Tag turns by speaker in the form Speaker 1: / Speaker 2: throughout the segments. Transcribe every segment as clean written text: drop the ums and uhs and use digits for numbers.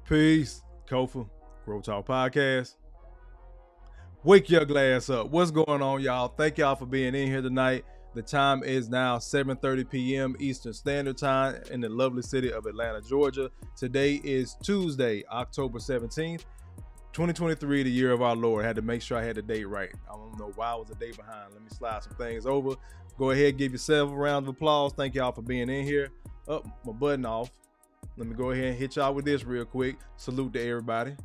Speaker 1: Peace. Kofa, G.R.O.W.T.H podcast. Wake your glass up. What's going on, y'all? Thank y'all for being in here tonight. The time is now 7:30 p.m. Eastern Standard Time in the lovely city of Atlanta, Georgia. Today is Tuesday, October 17th, 2023, the year of our Lord. I had to make sure I had the date right. I don't know why I was a day behind. Let me slide some things over. Go ahead, give yourself a round of applause. Thank y'all for being in here. Oh, my button off. Let me go ahead and hit y'all with this real quick. Salute to everybody.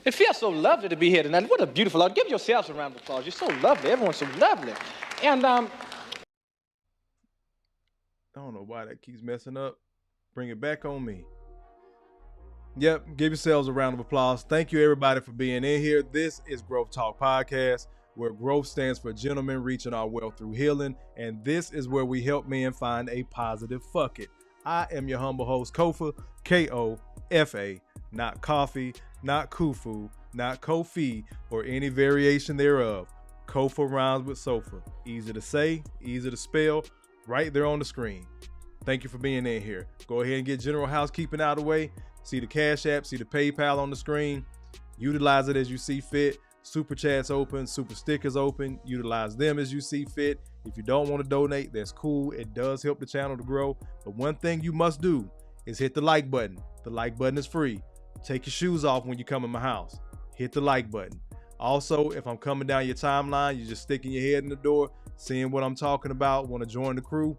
Speaker 2: It feels so lovely to be here tonight. What a beautiful Lord. Give yourselves a round of applause. You're so lovely. Everyone's so lovely. And
Speaker 1: I don't know why that keeps messing up. Bring it back on me. Yep, give yourselves a round of applause. Thank you everybody for being in here. This is G.R.O.W.T.H podcast, where growth stands for gentlemen reaching our wealth through healing. And this is where we help men find a positive fuck it. I am your humble host, Kofa, K-O-F-A, not coffee, not kufu, not Kofi, or any variation thereof. Kofa rhymes with sofa. Easy to say, easy to spell, right there on the screen. Thank you for being in here. Go ahead and get general housekeeping out of the way. See the Cash App, see the PayPal on the screen. Utilize it as you see fit. Super chats open, super stickers open. Utilize them as you see fit. If you don't want to donate, that's cool. It does help the channel to grow. But one thing you must do is hit the like button. The like button is free. Take your shoes off when you come in my house. Hit the like button. Also, if I'm coming down your timeline, you're just sticking your head in the door, seeing what I'm talking about, want to join the crew,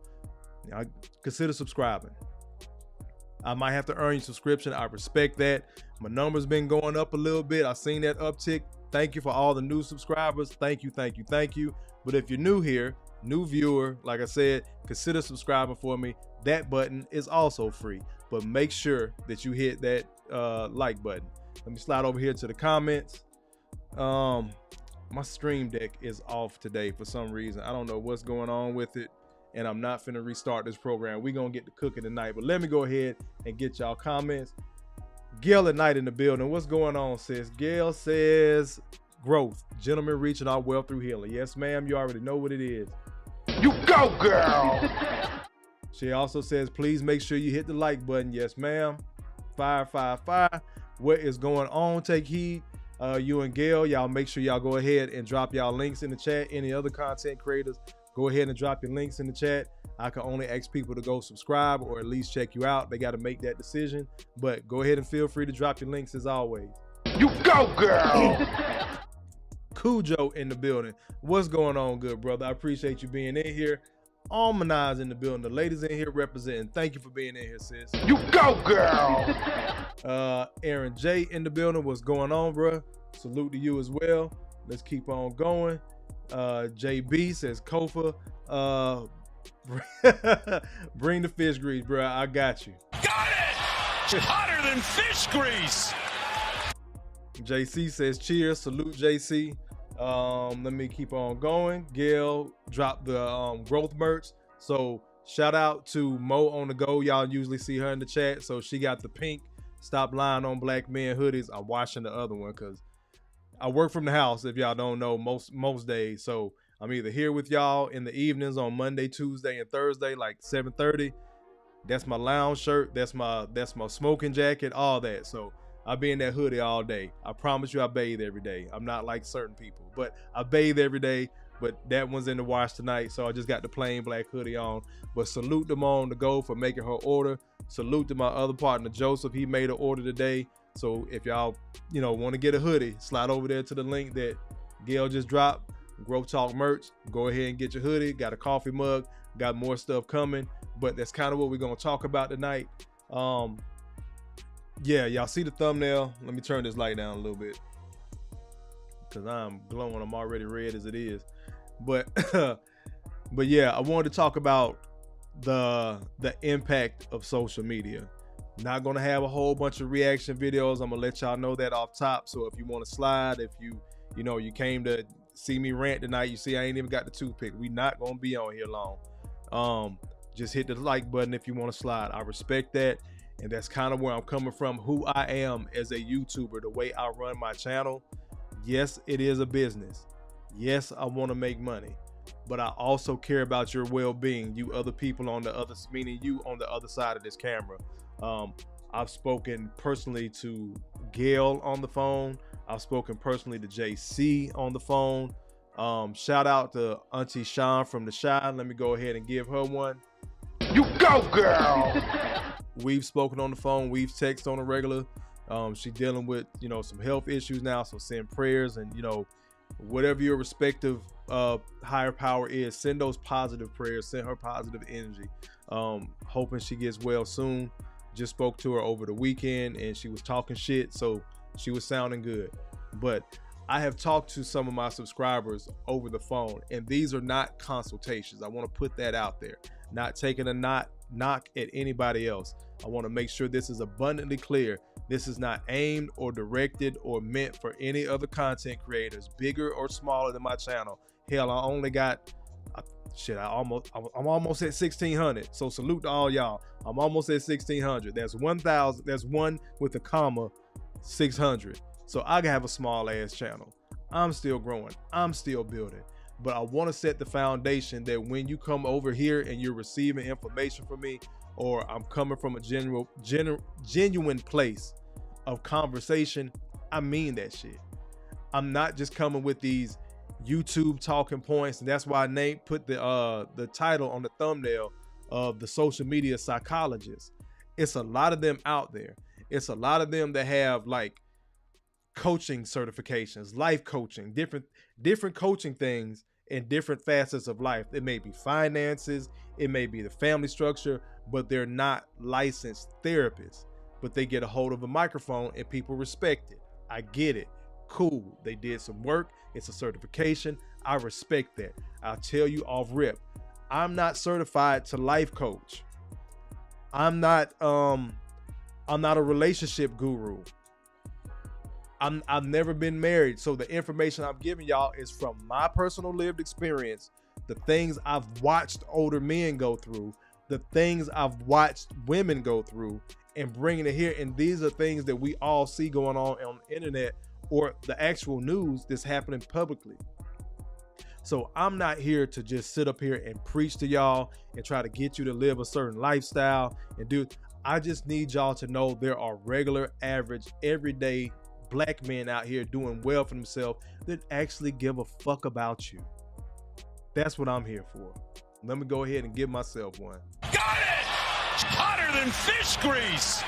Speaker 1: consider subscribing. I might have to earn your subscription. I respect that. My number's been going up a little bit. I've seen that uptick. Thank you for all the new subscribers. Thank you, thank you, thank you. But if you're new here, new viewer, like I said, consider subscribing for me. That button is also free, but make sure that you hit that like button. Let me slide over here to the comments. My stream deck is off today for some reason. I don't know what's going on with it, and I'm not finna restart this program. We're gonna get to cooking tonight, but let me go ahead and get y'all comments. Gail at night in the building. What's going on, sis? Gail says, growth. Gentlemen reaching our wealth through healing. Yes, ma'am. You already know what it is.
Speaker 3: You go, girl.
Speaker 1: She also says, please make sure you hit the like button. Yes, ma'am. Fire. What is going on? Take heed. You and Gail, y'all make sure y'all go ahead and drop y'all links in the chat. Any other content creators, go ahead and drop your links in the chat. I can only ask people to go subscribe or at least check you out. They got to make that decision. But go ahead and feel free to drop your links as always.
Speaker 3: You go, girl.
Speaker 1: Cujo in the building. What's going on, good brother? I appreciate you being in here. Almanaz in the building. The ladies in here representing. Thank you for being in here, sis.
Speaker 3: You go, girl.
Speaker 1: Aaron J in the building. What's going on, bro? Salute to you as well. Let's keep on going. JB says, Kofa, bring the fish grease, bro. I got you.
Speaker 4: Got it! It's hotter than fish grease.
Speaker 1: JC says, cheers. Salute, JC. Let me keep on going. Gail dropped the growth merch. So shout out to Mo on the go. Y'all usually see her in the chat. So she got the pink Stop Lying on Black Men hoodies. I'm washing the other one because I work from the house, if y'all don't know, most days. So I'm either here with y'all in the evenings on Monday, Tuesday, and Thursday, like 7:30. That's my lounge shirt. That's my smoking jacket, all that. So I be in that hoodie all day. I promise you I bathe every day. I'm not like certain people, but I bathe every day. But that one's in the wash tonight, so I just got the plain black hoodie on. But salute them on the go for making her order. Salute to my other partner, Joseph. He made an order today. So if y'all, want to get a hoodie, slide over there to the link that Gail just dropped. G.R.O.W.T.H merch. Go ahead and get your hoodie. Got a coffee mug. Got more stuff coming. But that's kind of what we're going to talk about tonight. Yeah, y'all see the thumbnail. Let me turn this light down a little bit, because I'm glowing. I'm already red as it is. But yeah, I wanted to talk about the impact of social media. Not gonna have a whole bunch of reaction videos. I'm gonna let y'all know that off top. So if you want to slide, if you came to see me rant tonight, you see I ain't even got the toothpick. We not gonna be on here long. Just hit the like button if you want to slide. I respect that, and that's kind of where I'm coming from. Who I am as a YouTuber, the way I run my channel. Yes, it is a business. Yes, I want to make money, but I also care about your well-being. You other people on the other, meaning you on the other side of this camera. I've spoken personally to Gail on the phone. I've spoken personally to JC on the phone. Shout out to Auntie Sean from the Shine. Let me go ahead and give her one.
Speaker 3: You go, girl.
Speaker 1: We've spoken on the phone. We've texted on a regular. She's dealing with, some health issues now. So send prayers and, whatever your respective higher power is, send those positive prayers, send her positive energy. Hoping she gets well soon. Just spoke to her over the weekend and she was talking shit. So she was sounding good. But I have talked to some of my subscribers over the phone, and these are not consultations. I want to put that out there. Not taking a knock at anybody else. I want to make sure this is abundantly clear. This is not aimed or directed or meant for any other content creators, bigger or smaller than my channel. Hell, I only got I'm almost at 1,600. So salute to all y'all. I'm almost at 1,600. There's 1,000. There's one with a comma, 600. So I have a small ass channel. I'm still growing. I'm still building. But I want to set the foundation that when you come over here and you're receiving information from me, or I'm coming from a genuine place of conversation, I mean that shit. I'm not just coming with these YouTube talking points, and that's why I put the title on the thumbnail of the social media psychologist. It's a lot of them out there. It's a lot of them that have like coaching certifications, life coaching, different coaching things in different facets of life. It may be finances, it may be the family structure, but they're not licensed therapists. But they get a hold of a microphone and people respect it. I get it. Cool. They did some work. It's a certification. I respect that. I'll tell you off rip, I'm not certified to life coach. I'm not a relationship guru. I've never been married. So the information I'm giving y'all is from my personal lived experience, the things I've watched older men go through, the things I've watched women go through, and bringing it here. And these are things that we all see going on the internet or the actual news that's happening publicly. So I'm not here to just sit up here and preach to y'all and try to get you to live a certain lifestyle and do. I just need y'all to know there are regular, average, everyday Black men out here doing well for themselves that actually give a fuck about you. That's what I'm here for. Let me go ahead and give myself one.
Speaker 4: Got it! It's hotter than fish grease.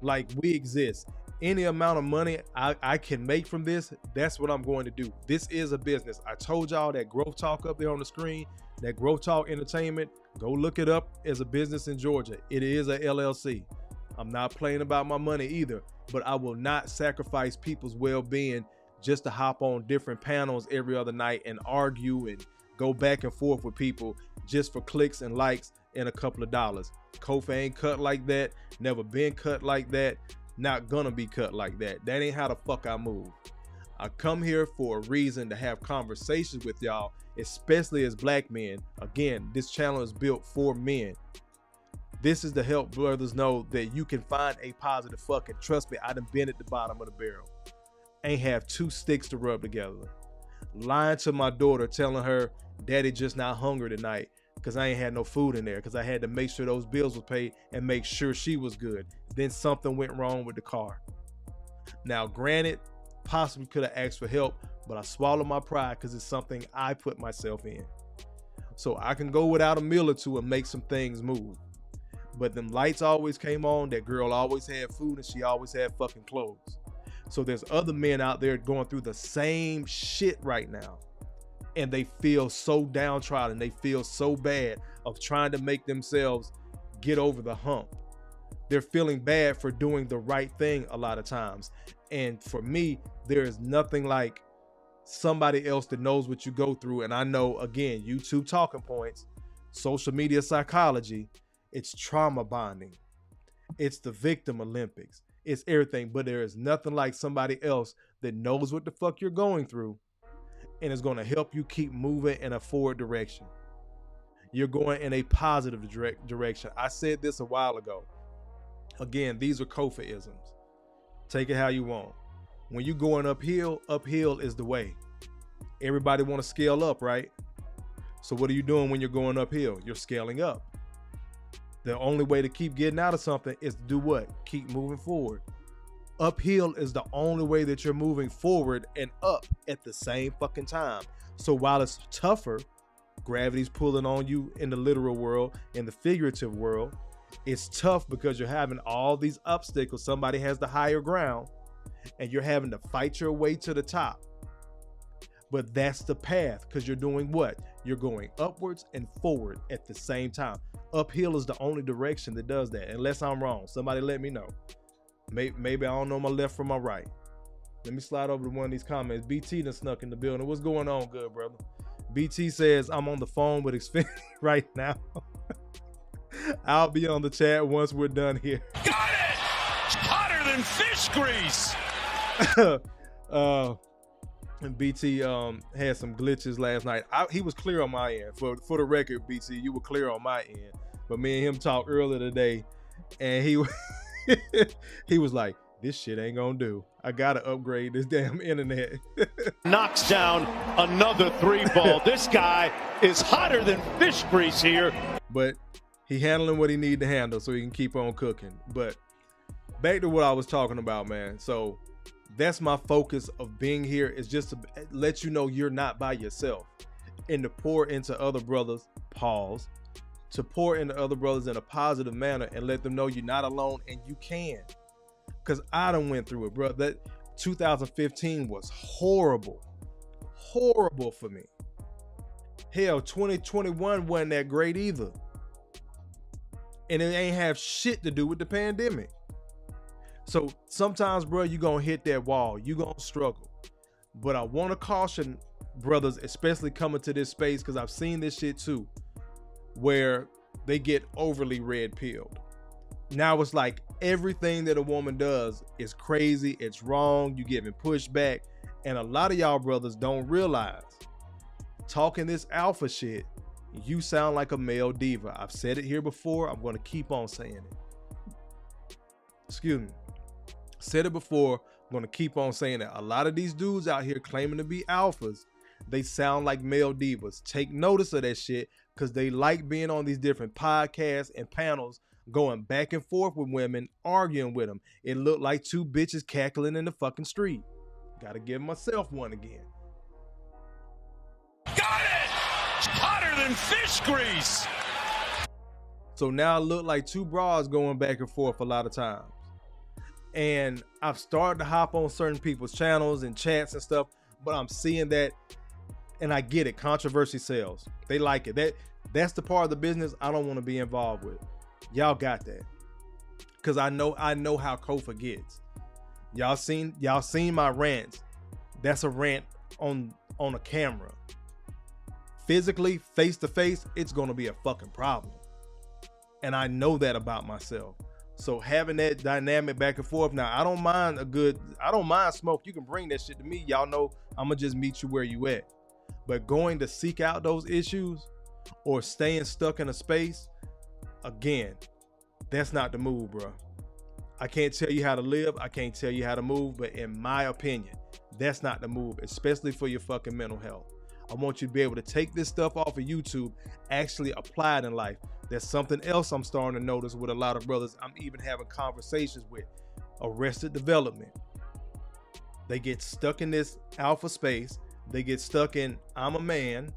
Speaker 1: Like, we exist. Any amount of money I can make from this, that's what I'm going to do. This is a business. I told y'all that Growth Talk up there on the screen, that Growth Talk Entertainment, go look it up as a business in Georgia. It is a LLC. I'm not playing about my money either, but I will not sacrifice people's well-being just to hop on different panels every other night and argue and go back and forth with people just for clicks and likes and a couple of dollars. Kofa ain't cut like that, never been cut like that, not gonna be cut like that. That ain't how the fuck I move. I come here for a reason, to have conversations with y'all, especially as Black men. Again, this channel is built for men. This is to help brothers know that you can find a positive fuck. And trust me, I done been at the bottom of the barrel. Ain't have two sticks to rub together. Lying to my daughter, telling her daddy just not hungry tonight because I ain't had no food in there, because I had to make sure those bills was paid and make sure she was good. Then something went wrong with the car. Now, granted, possibly could have asked for help, but I swallowed my pride because it's something I put myself in. So I can go without a meal or two and make some things move. But them lights always came on. That girl always had food and she always had fucking clothes. So there's other men out there going through the same shit right now. And they feel so downtrodden. They feel so bad of trying to make themselves get over the hump. They're feeling bad for doing the right thing a lot of times. And for me, there is nothing like somebody else that knows what you go through. And I know, again, YouTube talking points, social media psychology, it's trauma bonding. It's the victim Olympics. It's everything. But there is nothing like somebody else that knows what the fuck you're going through and is going to help you keep moving in a forward direction. You're going in a positive direction. I said this a while ago. Again, these are Kofa-isms. Take it how you want. When you're going uphill, uphill is the way. Everybody want to scale up, right? So what are you doing when you're going uphill? You're scaling up. The only way to keep getting out of something is to do what? Keep moving forward. Uphill is the only way that you're moving forward and up at the same fucking time. So while it's tougher, gravity's pulling on you in the literal world, in the figurative world, it's tough because you're having all these obstacles. Somebody has the higher ground and you're having to fight your way to the top. But that's the path, because you're doing what? You're going upwards and forward at the same time. Uphill is the only direction that does that, unless I'm wrong. Somebody let me know. Maybe I don't know my left from my right. Let me slide over to one of these comments. BT done snuck in the building. What's going on, good brother? BT says, I'm on the phone with Xfinity right now. I'll be on the chat once we're done here.
Speaker 4: Got it! Hotter than fish grease!
Speaker 1: And BT had some glitches last night. He was clear on my end. For the record, BT, you were clear on my end. But me and him talked earlier today, and he was like, this shit ain't gonna do. I gotta upgrade this damn internet.
Speaker 4: Knocks down another 3-ball. This guy is hotter than fish grease here.
Speaker 1: But he handling what he need to handle so he can keep on cooking. But back to what I was talking about, man. So that's my focus of being here, is just to let you know you're not by yourself, and to pour into other brothers, to pour into other brothers in a positive manner and let them know you're not alone and you can. Because I done went through it, bro. That 2015 was horrible for me. Hell, 2021 wasn't that great either. And it ain't have shit to do with the pandemic. So sometimes, bro, you gonna hit that wall. You gonna struggle. But I want to caution brothers, especially coming to this space, because I've seen this shit too, where they get overly red-pilled. Now it's like everything that a woman does is crazy, it's wrong, you giving pushback. And a lot of y'all brothers don't realize, talking this alpha shit, you sound like a male diva. I've said it here before, I'm gonna keep on saying it. Excuse me. Said it before, I'm gonna keep on saying it. A lot of these dudes out here claiming to be alphas, they sound like male divas. Take notice of that shit, because they like being on these different podcasts and panels, going back and forth with women, arguing with them. It looked like two bitches cackling in the fucking street. Gotta give myself one again.
Speaker 4: Got it! Hotter than fish grease!
Speaker 1: So now it look like two bras going back and forth a lot of times. And I've started to hop on certain people's channels and chats and stuff, but I'm seeing that, and I get it, controversy sells. They like it. That's the part of the business I don't want to be involved with. Y'all got that. Cause I know how Kofa gets. Y'all seen my rants. That's a rant on a camera. Physically, face to face, it's gonna be a fucking problem. And I know that about myself. So having that dynamic back and forth, now I don't mind smoke. You can bring that shit to me. Y'all know I'ma just meet you where you at. But going to seek out those issues or staying stuck in a space, again, that's not the move, bro. I can't tell you how to live. I can't tell you how to move, but in my opinion, that's not the move, especially for your fucking mental health. I want you to be able to take this stuff off of YouTube, actually apply it in life. There's something else I'm starting to notice with a lot of brothers I'm even having conversations with. Arrested development. They get stuck in this alpha space. They get stuck in I'm a man,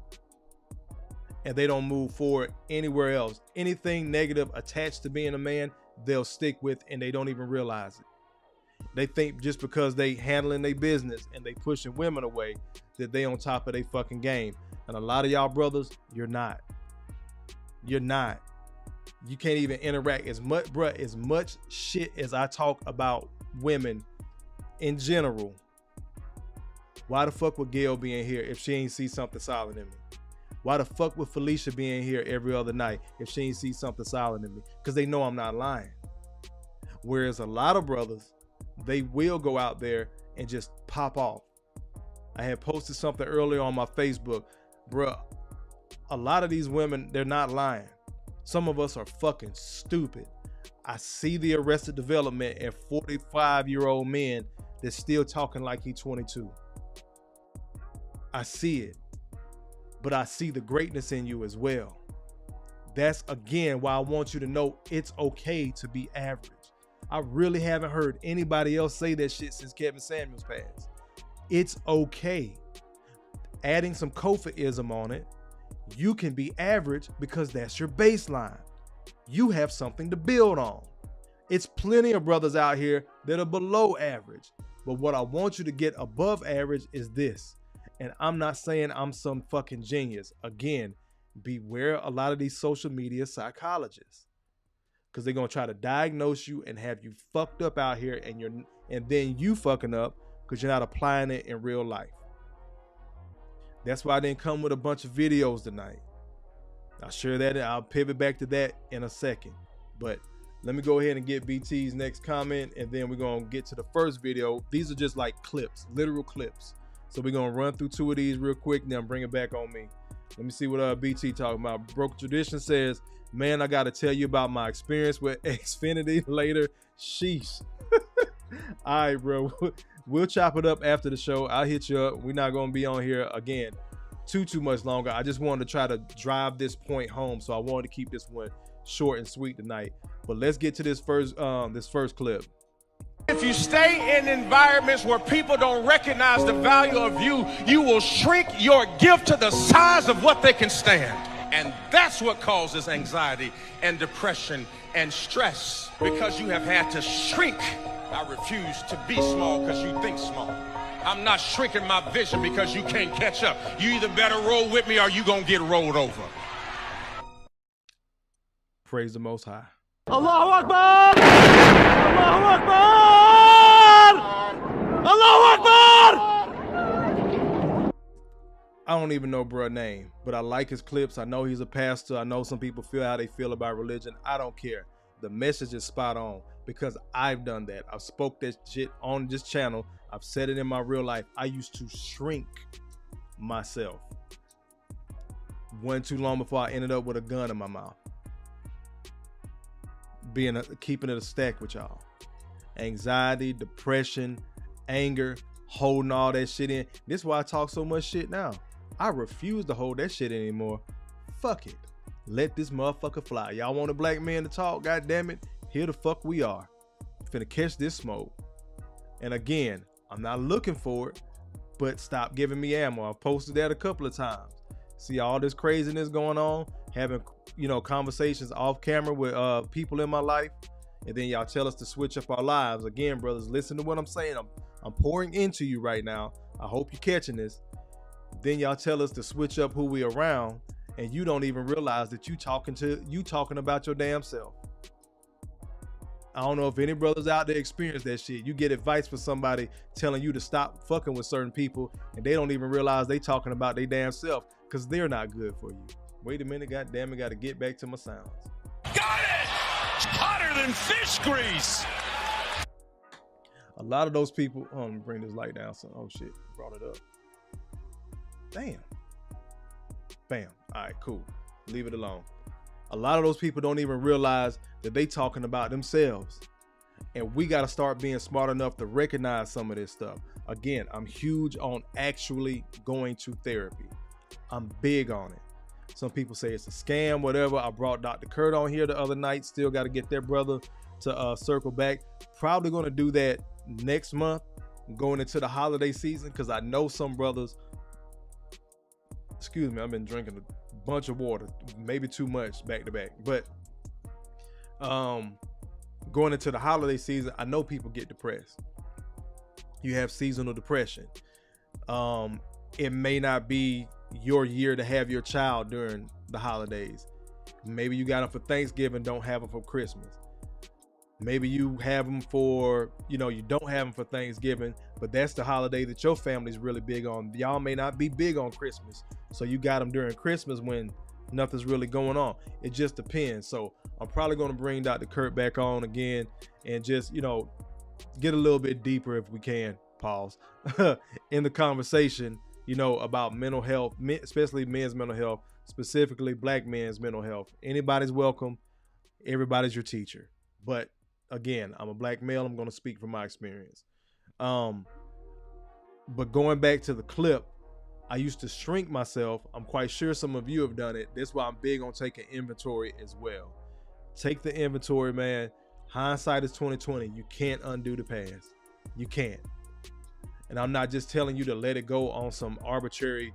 Speaker 1: and they don't move forward anywhere else. Anything negative attached to being a man, they'll stick with, and they don't even realize it. They think just because they handling their business and they pushing women away that they on top of their fucking game. And a lot of y'all brothers, you're not. You're not. You can't even interact as much, bruh, as much shit as I talk about women in general. Why the fuck would Gail be in here if she ain't see something solid in me? Why the fuck would Felicia be in here every other night if she ain't see something solid in me? Because they know I'm not lying. Whereas a lot of brothers, they will go out there and just pop off. I had posted something earlier on my Facebook. Bruh, a lot of these women, they're not lying. Some of us are fucking stupid. I see the arrested development in 45-year-old men that's still talking like he's 22. I see it. But I see the greatness in you as well. That's, again, why I want you to know it's okay to be average. I really haven't heard anybody else say that shit since Kevin Samuels passed. It's okay. Adding some Kofa-ism on it, you can be average because that's your baseline. You have something to build on. It's plenty of brothers out here that are below average. But what I want you to get above average is this. And I'm not saying I'm some fucking genius. Again, beware a lot of these social media psychologists, because they're gonna try to diagnose you and have you fucked up out here, and then you fucking up because you're not applying it in real life. That's why I didn't come with a bunch of videos tonight. I'll share that, and I'll pivot back to that in a second. But let me go ahead and get BT's next comment, and then we're gonna get to the first video. These are just like clips, literal clips. So we're gonna run through 2 of these real quick, and then bring it back on me. Let me see what BT talking about. Broke Tradition says, man, I gotta tell you about my experience with Xfinity later. Sheesh. All right, bro. We'll chop it up after the show. I'll hit you up. We're not gonna be on here again too much longer. I just wanted to try to drive this point home, so I wanted to keep this one short and sweet tonight. But let's get to this first clip.
Speaker 3: If you stay in environments where people don't recognize the value of you, you will shrink your gift to the size of what they can stand. And that's what causes anxiety and depression and stress, because you have had to shrink. I refuse to be small because you think small. I'm not shrinking my vision because you can't catch up. You either better roll with me or you gonna get rolled over.
Speaker 1: Praise the Most High.
Speaker 5: Allahu Akbar! Allahu Akbar! Allahu Akbar!
Speaker 1: I don't even know bruh's name, but I like his clips. I know he's a pastor. I know some people feel how they feel about religion. I don't care. The message is spot on, because I've done that. I've spoke that shit on this channel. I've said it in my real life. I used to shrink myself. Wasn't too long before I ended up with a gun in my mouth. Keeping it a stack with y'all. Anxiety, depression, anger, holding all that shit in. This is why I talk so much shit now. I refuse to hold that shit anymore. Fuck it. Let this motherfucker fly. Y'all want a black man to talk? God damn it. Here the fuck we are. Finna catch this smoke. And again, I'm not looking for it, but stop giving me ammo. I've posted that a couple of times. See all this craziness going on, having, conversations off camera with people in my life, and then y'all tell us to switch up our lives. Again, brothers, listen to what I'm saying. I'm pouring into you right now. I hope you're catching this. Then y'all tell us to switch up who we around, and you don't even realize that you talking about your damn self. I don't know if any brothers out there experience that shit. You get advice from somebody telling you to stop fucking with certain people, and they don't even realize they talking about their damn self, because they're not good for you. Wait a minute, goddamn it, got to get back to my sounds.
Speaker 4: Got it! Hotter than fish grease!
Speaker 1: A lot of those people, let me bring this light down. So, oh shit, brought it up. Damn. Bam. All right, cool. Leave it alone. A lot of those people don't even realize that they talking about themselves. And we got to start being smart enough to recognize some of this stuff. Again, I'm huge on actually going to therapy. I'm big on it. Some people say it's a scam, whatever. I brought Dr. Kurt on here the other night. Still got to get that brother to circle back. Probably going to do that next month, going into the holiday season, because I know some brothers, excuse me, I've been drinking a bunch of water, maybe too much back to back. But going into the holiday season, I know people get depressed. You have seasonal depression. It may not be your year to have your child during the holidays. Maybe you got them for Thanksgiving, don't have them for Christmas. Maybe you have them for, you don't have them for Thanksgiving, but that's the holiday that your family's really big on. Y'all may not be big on Christmas, so you got them during Christmas when nothing's really going on. It just depends. So I'm probably going to bring Dr. Kurt back on again and just, get a little bit deeper if we can, pause, in the conversation, about mental health, especially men's mental health, specifically black men's mental health. Anybody's welcome. Everybody's your teacher. But again, I'm a black male. I'm going to speak from my experience. But going back to the clip, I used to shrink myself. I'm quite sure some of you have done it. That's why I'm big on taking inventory as well. Take the inventory, man. Hindsight is 20/20. You can't undo the past. You can't. And I'm not just telling you to let it go on some arbitrary,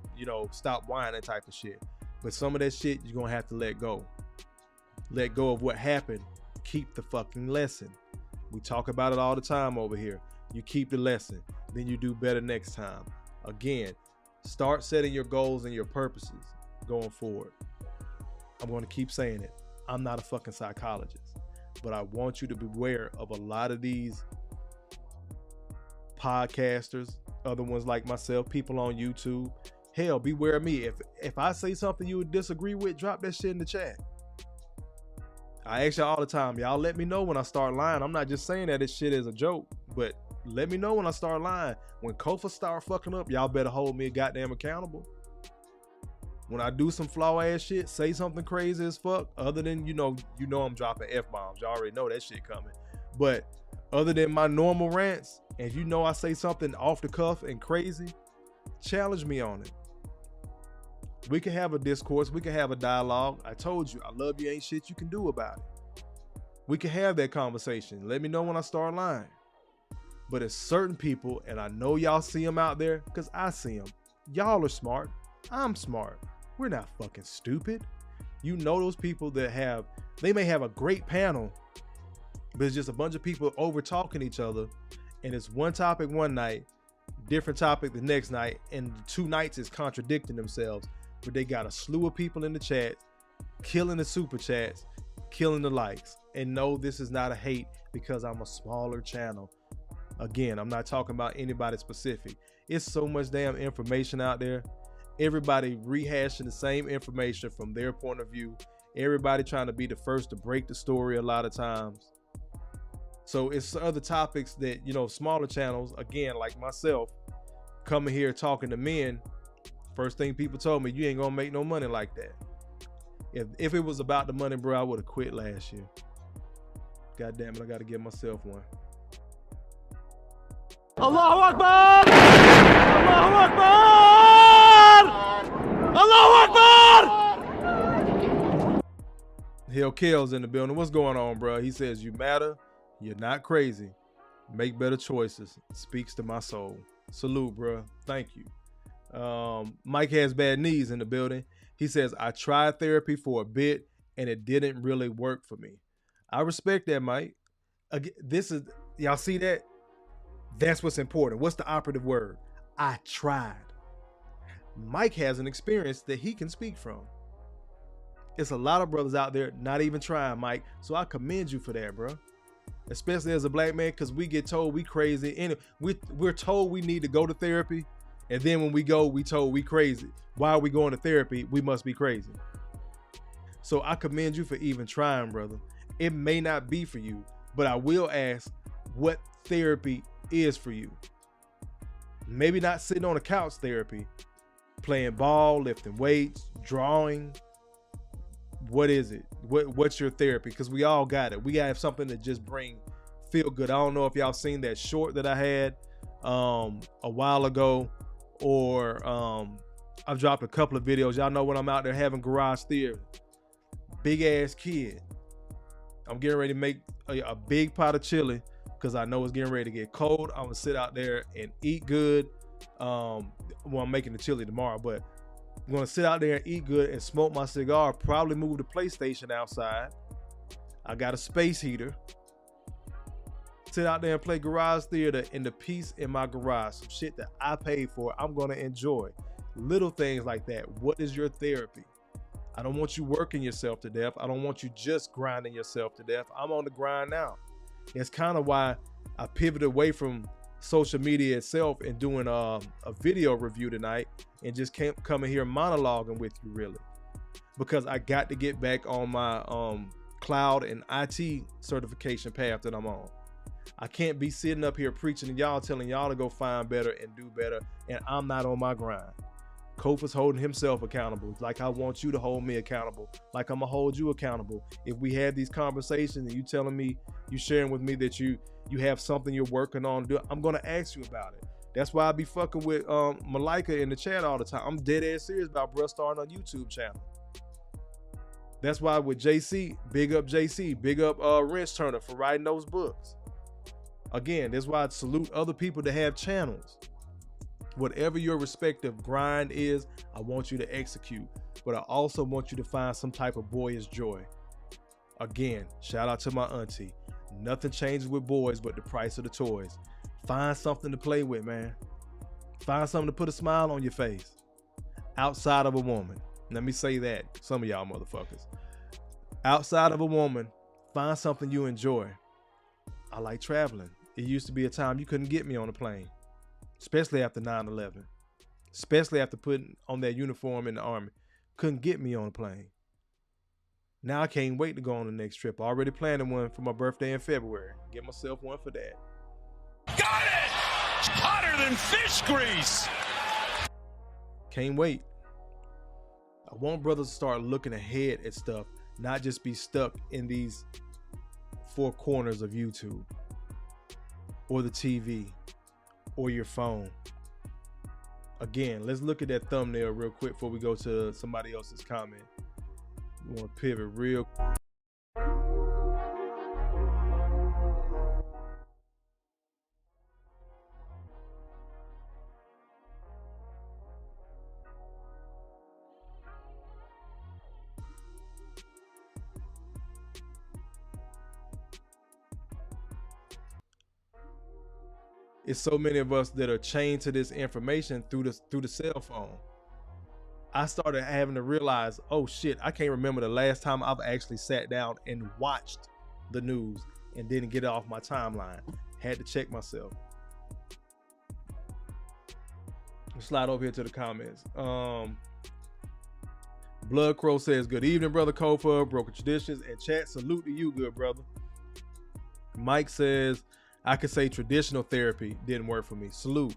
Speaker 1: stop whining type of shit. But some of that shit you're gonna have to let go. Let go of what happened. Keep the fucking lesson. We talk about it all the time over here. You keep the lesson, then you do better next time. Again, start setting your goals and your purposes going forward. I'm going to keep saying it. I'm not a fucking psychologist, but I want you to beware of a lot of these podcasters, other ones like myself, people on YouTube. Hell, beware of me. If I say something you would disagree with, drop that shit in the chat. I ask y'all all the time, y'all let me know when I start lying. I'm not just saying that this shit is a joke, but let me know when I start lying. When Kofa start fucking up, y'all better hold me goddamn accountable. When I do some flaw ass shit, say something crazy as fuck, other than, I'm dropping F-bombs. Y'all already know that shit coming. But other than my normal rants, and I say something off the cuff and crazy, challenge me on it. We can have a discourse. We can have a dialogue. I told you, I love you, ain't shit you can do about it. We can have that conversation. Let me know when I start lying. But it's certain people, and I know y'all see them out there because I see them. Y'all are smart. I'm smart. We're not fucking stupid. Those people that they may have a great panel, but it's just a bunch of people over talking each other, and it's one topic one night, different topic the next night, and the 2 nights is contradicting themselves. But they got a slew of people in the chat, killing the super chats, killing the likes. And no, this is not a hate because I'm a smaller channel. Again, I'm not talking about anybody specific. It's so much damn information out there. Everybody rehashing the same information from their point of view. Everybody trying to be the first to break the story a lot of times. So it's other topics that, smaller channels, again, like myself, coming here talking to men. First thing people told me, you ain't gonna make no money like that. If it was about the money, bro, I would have quit last year. God damn it, I gotta give myself one.
Speaker 5: Allahu Akbar! Allahu Akbar! Allahu Akbar!
Speaker 1: Hill Kale's in the building. What's going on, bro? He says, you matter. You're not crazy. Make better choices. Speaks to my soul. Salute, bro. Thank you. Mike has bad knees in the building. He says, I tried therapy for a bit and it didn't really work for me. I respect that, Mike. Again, y'all see that? That's what's important. What's the operative word? I tried. Mike has an experience that he can speak from. It's a lot of brothers out there not even trying, Mike. So I commend you for that, bro. Especially as a black man, because we get told we crazy. And we're told we need to go to therapy. And then when we go, we told we crazy. Why are we going to therapy? We must be crazy. So I commend you for even trying, brother. It may not be for you, but I will ask what therapy is for you. Maybe not sitting on a couch therapy, playing ball, lifting weights, drawing. What is it? What's your therapy? Because we all got it. We got to have something that just feel good. I don't know if y'all seen that short that I had a while ago, or I've dropped a couple of videos. Y'all know when I'm out there having garage theater, big ass kid. I'm getting ready to make a big pot of chili because I know it's getting ready to get cold. I'm gonna sit out there and eat good. I'm making the chili tomorrow, but I'm gonna sit out there and eat good and smoke my cigar. Probably move the PlayStation outside. I got a space heater. Sit out there and play garage theater in the peace in my garage. Some shit that I paid for, I'm gonna enjoy. Little things like that. What is your therapy? I don't want you working yourself to death. I don't want you just grinding yourself to death. I'm on the grind now. That's kind of why I pivoted away from social media itself and doing a video review tonight and just coming here monologuing with you, really, because I got to get back on my cloud and IT certification path that I'm on. I can't be sitting up here preaching to y'all, telling y'all to go find better and do better, and I'm not on my grind. Kofa's holding himself accountable, like I want you to hold me accountable, like I'm gonna hold you accountable. If we have these conversations and you telling me, you sharing with me that you have something you're working on, I'm gonna ask you about it. That's why I be fucking with Malika in the chat all the time. I'm dead ass serious about bruh starting a YouTube channel. That's why with JC, big up JC, big up Wrench Turner for writing those books. Again, that's why I salute other people that have channels. Whatever your respective grind is, I want you to execute. But I also want you to find some type of boyish joy. Again, shout out to my auntie. Nothing changes with boys but the price of the toys. Find something to play with, man. Find something to put a smile on your face. Outside of a woman. Let me say that, some of y'all motherfuckers. Outside of a woman, find something you enjoy. I like traveling. It used to be a time you couldn't get me on a plane. Especially after 9/11. Especially after putting on that uniform in the Army. Couldn't get me on a plane. Now I can't wait to go on the next trip. I already planning one for my birthday in February. Get myself one for that.
Speaker 4: Got it! Hotter than fish grease!
Speaker 1: Can't wait. I want brothers to start looking ahead at stuff, not just be stuck in these four corners of YouTube or the TV or your phone. Again, let's look at that thumbnail real quick before we go to somebody else's comment. We want to pivot real quick. It's so many of us that are chained to this information through the cell phone. I started having to realize, oh shit, I can't remember the last time I've actually sat down and watched the news and didn't get it off my timeline. Had to check myself. Let's slide over here to the comments. Blood Crow says, good evening, brother Kofa, broken traditions, and chat, salute to you, good brother. Mike says, I could say traditional therapy didn't work for me. Salute.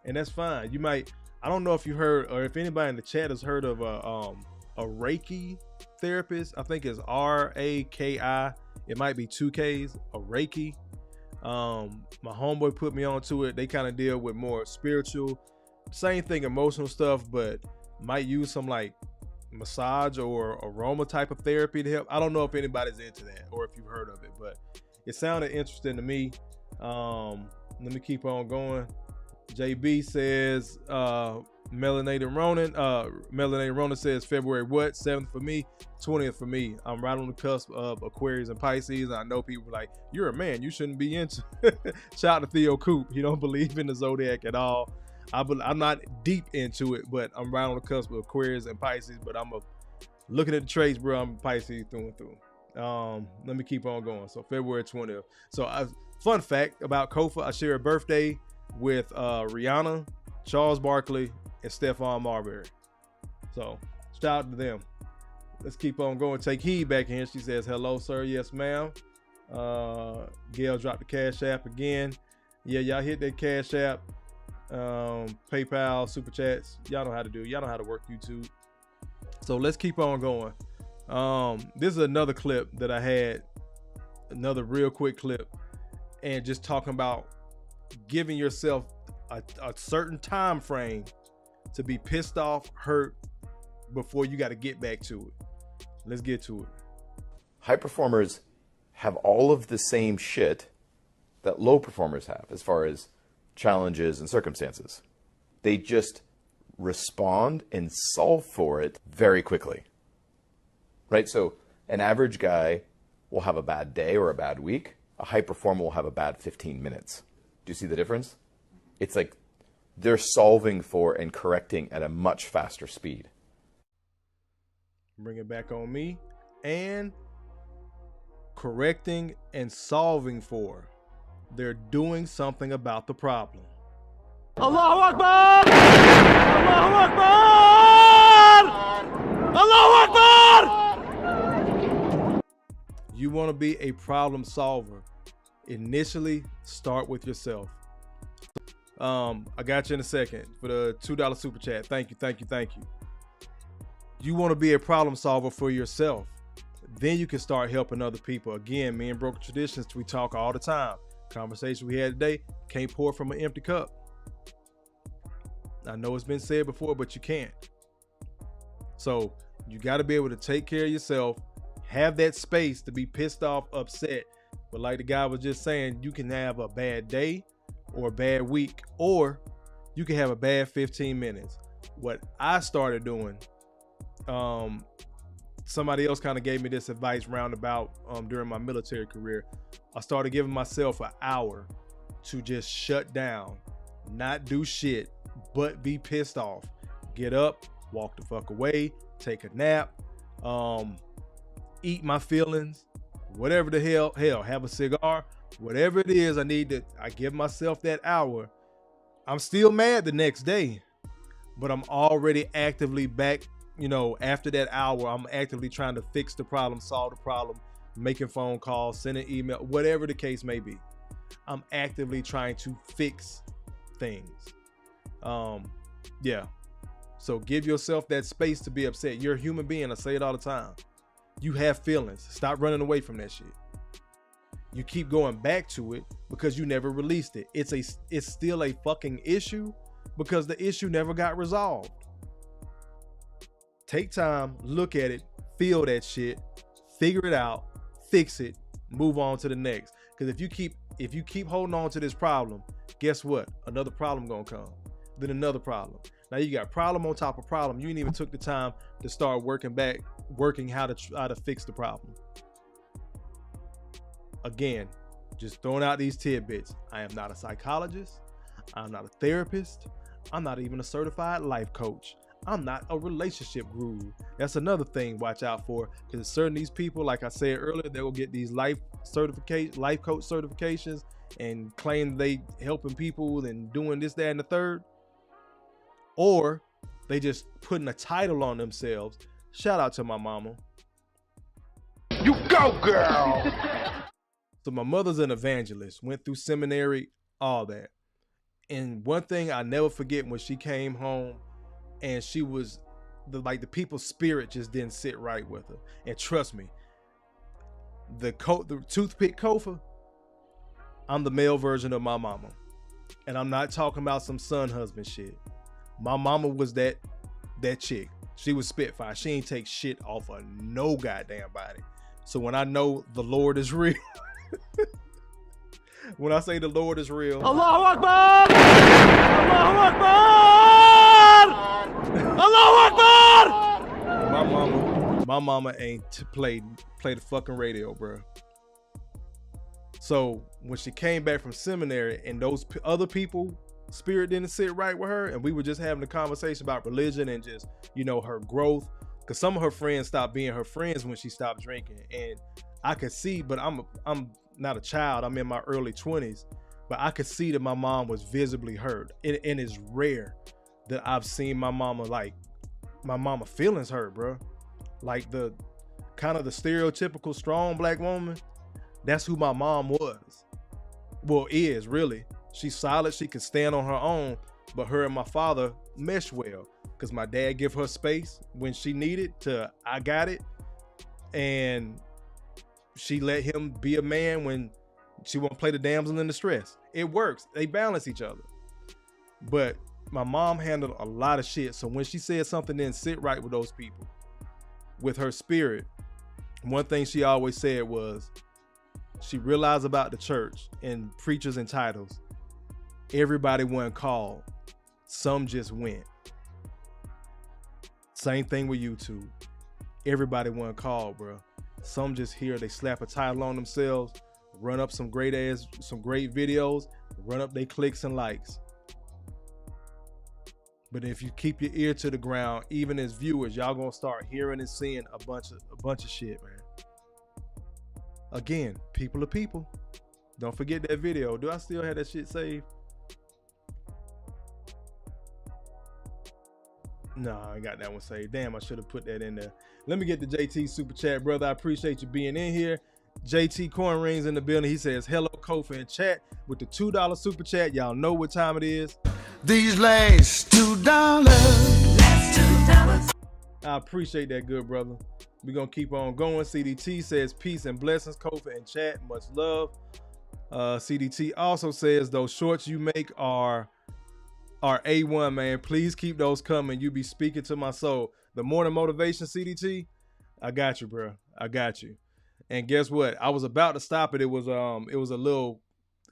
Speaker 1: And that's fine. You might, I don't know if you heard, or if anybody in the chat has heard of a Reiki therapist. I think it's R-A-K-I. It might be 2 Ks, a Reiki. My homeboy put me onto it. They kind of deal with more spiritual, same thing, emotional stuff, but might use some like massage or aroma type of therapy to help. I don't know if anybody's into that or if you've heard of it, but it sounded interesting to me. Let me keep on going. JB says Melanated Ronan says February what? 7th for me, 20th for me. I'm right on the cusp of Aquarius and Pisces. I know people are like, you're a man, you shouldn't be into shout out to Theo Coop. He don't believe in the zodiac at all. I'm not deep into it, but I'm right on the cusp of Aquarius and Pisces. But I'm looking at the traits, bro. I'm Pisces through and through. Let me keep on going. So February 20th. So fun fact about Kofa, I share a birthday with Rihanna, Charles Barkley, and Stephon Marbury. So shout out to them. Let's keep on going. Take heed back in. She says, hello, sir. Yes, ma'am. Gail dropped the Cash App again. Yeah, y'all hit that Cash App. PayPal, Super Chats. Y'all know how to do it. Y'all know how to work YouTube. So let's keep on going. This is another clip that I had, another real quick clip, and just talking about giving yourself a certain time frame to be pissed off, hurt, before you got to get back to it. Let's get to it.
Speaker 6: High performers have all of the same shit that low performers have as far as challenges and circumstances. They just respond and solve for it very quickly. Right? So an average guy will have a bad day or a bad week. A high performer will have a bad 15 minutes. Do you see the difference? It's like they're solving for and correcting at a much faster speed.
Speaker 1: Bring it back on me. And correcting and solving for. They're doing something about the problem.
Speaker 5: Allahu Akbar! Allahu Akbar! Allahu Akbar!
Speaker 1: You want to be a problem solver. Initially, start with yourself. I got you in a second for the $2 super chat. Thank you, thank you, thank you. You want to be a problem solver for yourself. Then you can start helping other people. Again, me and Broken Traditions, we talk all the time. Conversation we had today, can't pour from an empty cup. I know it's been said before, but you can't. So you got to be able to take care of yourself, have that space to be pissed off, upset. But like the guy was just saying, you can have a bad day or a bad week, or you can have a bad 15 minutes. What I started doing, somebody else kind of gave me this advice roundabout during my military career. I started giving myself an hour to just shut down, not do shit, but be pissed off. Get up, walk the fuck away, take a nap, eat my feelings, whatever the hell, have a cigar, whatever it is I give myself that hour. I'm still mad the next day, but I'm already actively back, after that hour, I'm actively trying to fix the problem, solve the problem, making phone calls, sending email, whatever the case may be. I'm actively trying to fix things. Yeah. So give yourself that space to be upset. You're a human being. I say it all the time. You have feelings. Stop running away from that shit. You keep going back to it because you never released it. It's still a fucking issue because the issue never got resolved. Take time, look at it, feel that shit, figure it out, fix it, move on to the next. Because if you keep holding on to this problem, guess what? Another problem gonna come. Then another problem. Now you got problem on top of problem. You ain't even took the time to start working how to fix the problem. Again, just throwing out these tidbits. I am not a psychologist. I'm not a therapist. I'm not even a certified life coach. I'm not a relationship guru. That's another thing watch out for, because certain these people, like I said earlier, they will get these life coach certifications and claim they helping people and doing this, that, and the third. Or they just putting a title on themselves. Shout out to my mama.
Speaker 3: You go, girl.
Speaker 1: So my mother's an evangelist, went through seminary, all that. And one thing I never forget, when she came home and she was the people's spirit just didn't sit right with her. And trust me, the toothpick Kofa, I'm the male version of my mama. And I'm not talking about some son husband shit. My mama was that chick. She was Spitfire. She ain't take shit off of no goddamn body. So when I know the Lord is real, when I say the Lord is real,
Speaker 5: Allahu Akbar! Allahu Akbar! Allahu Akbar!
Speaker 1: my mama ain't play the fucking radio, bro. So when she came back from seminary and those other people spirit didn't sit right with her, and we were just having a conversation about religion and just her growth, because some of her friends stopped being her friends when she stopped drinking, and I could see, but I'm not a child, I'm in my early 20s, but I could see that my mom was visibly hurt, and it's rare that I've seen my mama feelings hurt, bro. Like the kind of the stereotypical strong black woman, that's who my mom was. Well, is really. She's solid, she can stand on her own, but her and my father mesh well, because my dad give her space when she needed to, I got it, and she let him be a man when she won't play the damsel in distress. It works. They balance each other. But my mom handled a lot of shit, so when she said something didn't sit right with those people, with her spirit, one thing she always said was, she realized about the church and preachers and titles, everybody wasn't called, some just went. Same thing with YouTube. Everybody wasn't called, bro. Some just here, they slap a title on themselves, run up some great videos, run up their clicks and likes. But if you keep your ear to the ground, even as viewers, y'all gonna start hearing and seeing a bunch of shit, man. Again, people are people. Don't forget that video. Do I still have that shit saved? No, I ain't got that one saved. Damn, I should have put that in there. Let me get the JT super chat, brother. I appreciate you being in here. JT Coin Rings in the building. He says, hello, Kofa in chat with the $2 super chat. Y'all know what time it is.
Speaker 7: These last $2.
Speaker 1: I appreciate that, good brother. We're going to keep on going. CDT says, peace and blessings, Kofa in chat. Much love. CDT also says, those shorts you make are are A1, man. Please keep those coming. You be speaking to my soul. The morning motivation, CDT, I got you, bro. I got you. And guess what? I was about to stop it. It was a little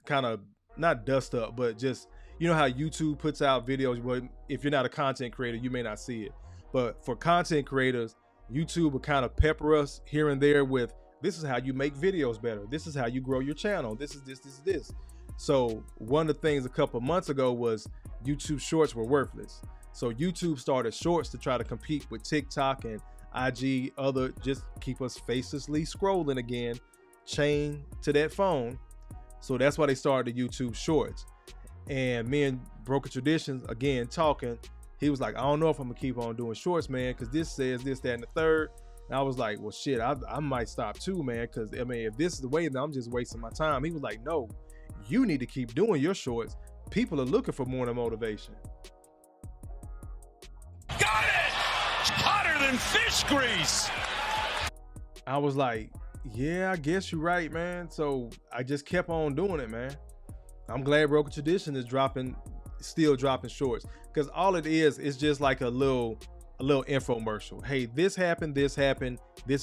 Speaker 1: kind of not dust up, but just, you know how YouTube puts out videos. Well, if you're not a content creator, you may not see it. But for content creators, YouTube will kind of pepper us here and there with, this is how you make videos better. This is how you grow your channel. This is this. So one of the things a couple months ago was YouTube shorts were worthless. So YouTube started shorts to try to compete with TikTok and IG, just keep us facelessly scrolling again, chained to that phone. So that's why they started the YouTube shorts. And me and Broken Traditions, again, talking, he was like, I don't know if I'm gonna keep on doing shorts, man, because this says this, that, and the third. And I was like, well, shit, I might stop too, man, because, I mean, if this is the way, then I'm just wasting my time. He was like, no, you need to keep doing your shorts. People are looking for morning motivation.
Speaker 4: Got it! Hotter than fish grease!
Speaker 1: I was like, yeah, I guess you're right, man. So I just kept on doing it, man. I'm glad Broken Tradition is still dropping shorts, because all it is just like a little infomercial. Hey, this happened, this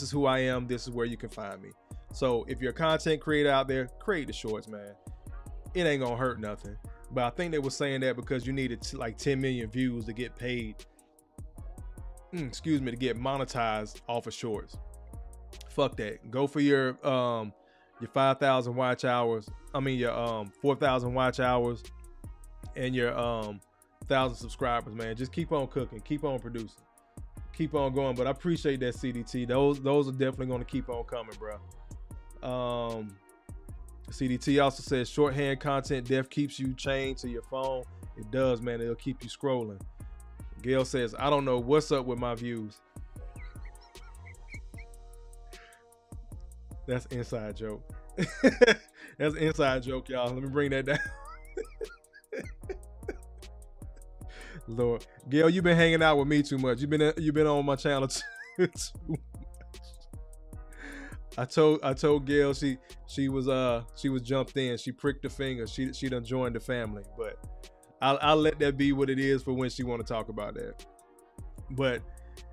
Speaker 1: is who I am, this is where you can find me. So if you're a content creator out there, create the shorts, man. It ain't gonna hurt nothing. But I think they were saying that because you needed like 10 million views to get paid, to get monetized off of shorts. Fuck that. Go for your 5,000 watch hours. I mean your 4,000 watch hours and your 1,000 subscribers, man. Just keep on cooking, keep on producing, keep on going. But I appreciate that, CDT. Those are definitely going to keep on coming, bro. CDT also says shorthand content death keeps you chained to your phone. It does, man. It'll keep you scrolling. Gail says, I don't know what's up with my views. That's an inside joke. That's an inside joke, y'all. Let me bring that down. Lord, Gail, you've been hanging out with me too much. You've been on my channel too much. I told Gail she was jumped in. She pricked the finger. She done joined the family. But I'll let that be what it is for when she want to talk about that. But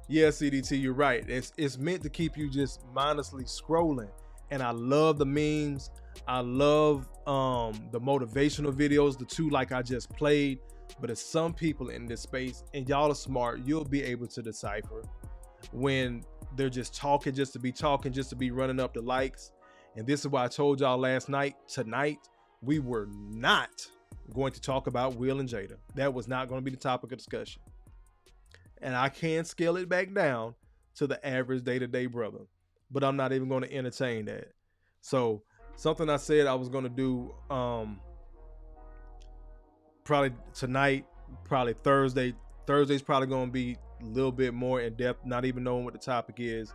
Speaker 1: yeah, CDT, you're right. It's meant to keep you just mindlessly scrolling. And I love the memes. I love the motivational videos, the two like I just played. But as some people in this space, and y'all are smart, you'll be able to decipher when they're just talking just to be talking, just to be running up the likes. And this is why I told y'all last night, tonight, we were not going to talk about Will and Jada. That was not going to be the topic of discussion. And I can scale it back down to the average day-to-day brother, but I'm not even going to entertain that. So something I said I was going to do probably tonight, probably Thursday. Thursday's probably going to be a little bit more in depth, not even knowing what the topic is,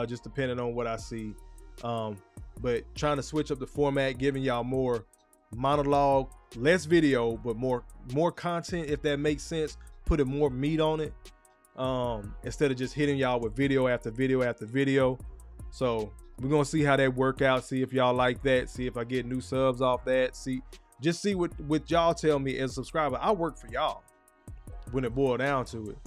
Speaker 1: just depending on what I see. But trying to switch up the format, giving y'all more monologue, less video, but more content, if that makes sense, putting more meat on it, instead of just hitting y'all with video after video after video. So we're going to see how that work out, see if y'all like that, see if I get new subs off that, see what y'all tell me as a subscriber. I work for y'all when it boils down to it.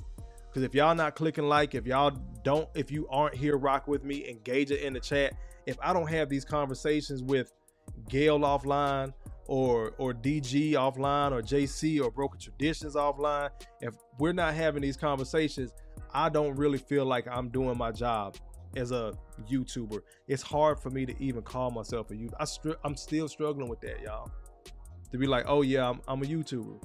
Speaker 1: Because if y'all not clicking like, if you aren't here rock with me, engage it in the chat. If I don't have these conversations with Gail offline or DG offline or JC or Broken Traditions offline, if we're not having these conversations, I don't really feel like I'm doing my job as a YouTuber. It's hard for me to even call myself a YouTuber. I'm still struggling with that, y'all. To be like, oh yeah, I'm a YouTuber.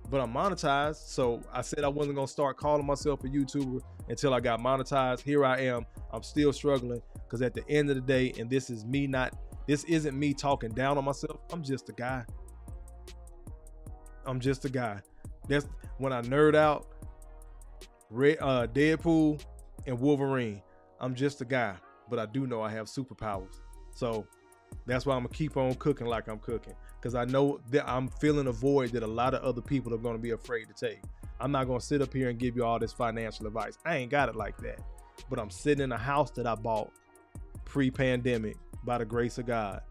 Speaker 1: But I'm monetized, so I said I wasn't gonna start calling myself a YouTuber until I got monetized. Here I am. I'm still struggling because at the end of the day, and this isn't me talking down on myself. I'm just a guy. That's when I nerd out. Deadpool and Wolverine. I'm just a guy, but I do know I have superpowers. So that's why I'm gonna keep on cooking like I'm cooking, because I know that I'm filling a void that a lot of other people are gonna be afraid to take. I'm not gonna sit up here and give you all this financial advice. I ain't got it like that. But I'm sitting in a house that I bought pre-pandemic by the grace of God.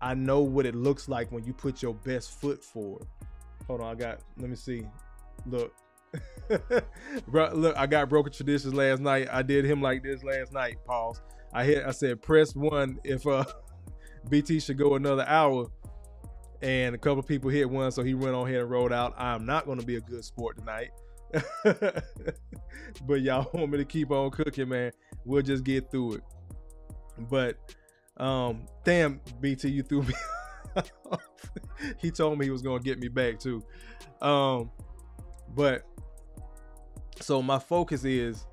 Speaker 1: I know what it looks like when you put your best foot forward. Hold on, let me see. Look. Bro, look, I got Broken Traditions last night. I did him like this last night. Pause. I said press 1 if BT should go another hour, and a couple of people hit 1, so he went on ahead and rolled out. I'm not going to be a good sport tonight. But y'all want me to keep on cooking, man, we'll just get through it. But damn, BT, you threw me off. He told me he was going to get me back too. But so my focus is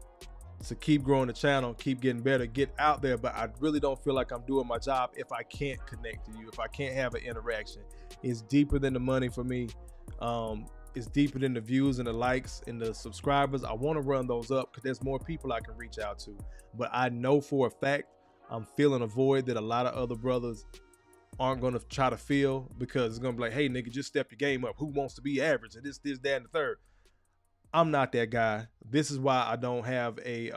Speaker 1: to keep growing the channel, keep getting better, get out there. But I really don't feel like I'm doing my job if I can't connect to you, if I can't have an interaction. It's deeper than the money for me. It's deeper than the views and the likes and the subscribers. I want to run those up because there's more people I can reach out to. But I know for a fact I'm feeling a void that a lot of other brothers aren't going to try to fill, because it's going to be like, hey, nigga, just step your game up. Who wants to be average? And this, that, and the third. I'm not that guy. This is why I don't have a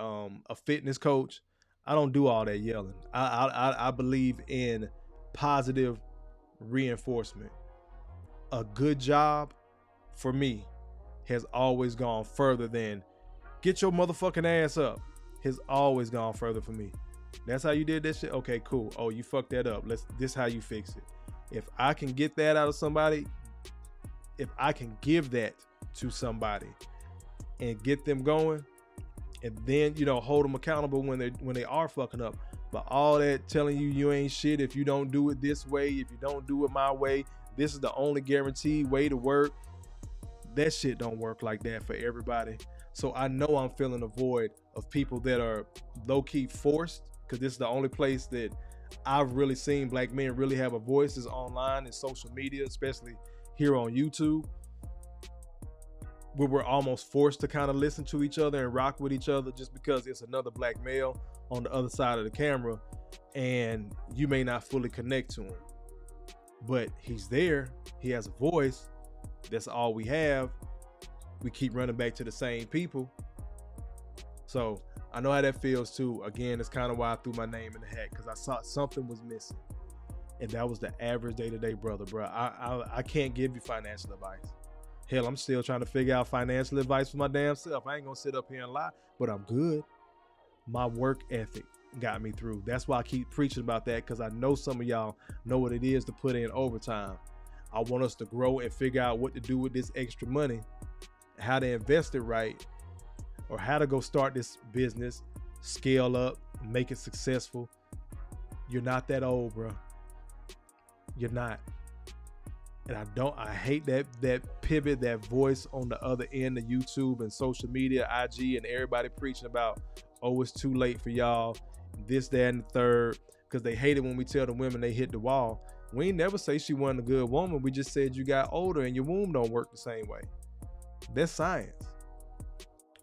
Speaker 1: fitness coach. I don't do all that yelling. I believe in positive reinforcement. A good job for me has always gone further than get your motherfucking ass up. Has always gone further for me. That's how you did that shit? Okay, cool. Oh, you fucked that up. This how you fix it. If I can get that out of somebody, if I can give that to somebody and get them going, and then, you know, hold them accountable when they are fucking up. But all that telling you ain't shit if you don't do it this way, if you don't do it my way, this is the only guaranteed way to work. That shit don't work like that for everybody. So I know I'm feeling a void of people that are low-key forced, because this is the only place that I've really seen black men really have a voice is online and social media, especially here on YouTube, where we're almost forced to kind of listen to each other and rock with each other just because it's another black male on the other side of the camera and you may not fully connect to him. But he's there, he has a voice, that's all we have. We keep running back to the same people. So I know how that feels too. Again, it's kind of why I threw my name in the hat, because I saw something was missing. And that was the average day-to-day brother, bro. I can't give you financial advice. Hell, I'm still trying to figure out financial advice for my damn self. I ain't gonna sit up here and lie, but I'm good. My work ethic got me through. That's why I keep preaching about that, because I know some of y'all know what it is to put in overtime. I want us to grow and figure out what to do with this extra money, how to invest it right, or how to go start this business, scale up, make it successful. You're not that old, bro. You're not. And I hate that pivot, that voice on the other end of YouTube and social media, IG, and everybody preaching about, oh, it's too late for y'all, this, that, and the third, because they hate it when we tell the women they hit the wall. We ain't never say she wasn't a good woman. We just said you got older and your womb don't work the same way. That's science.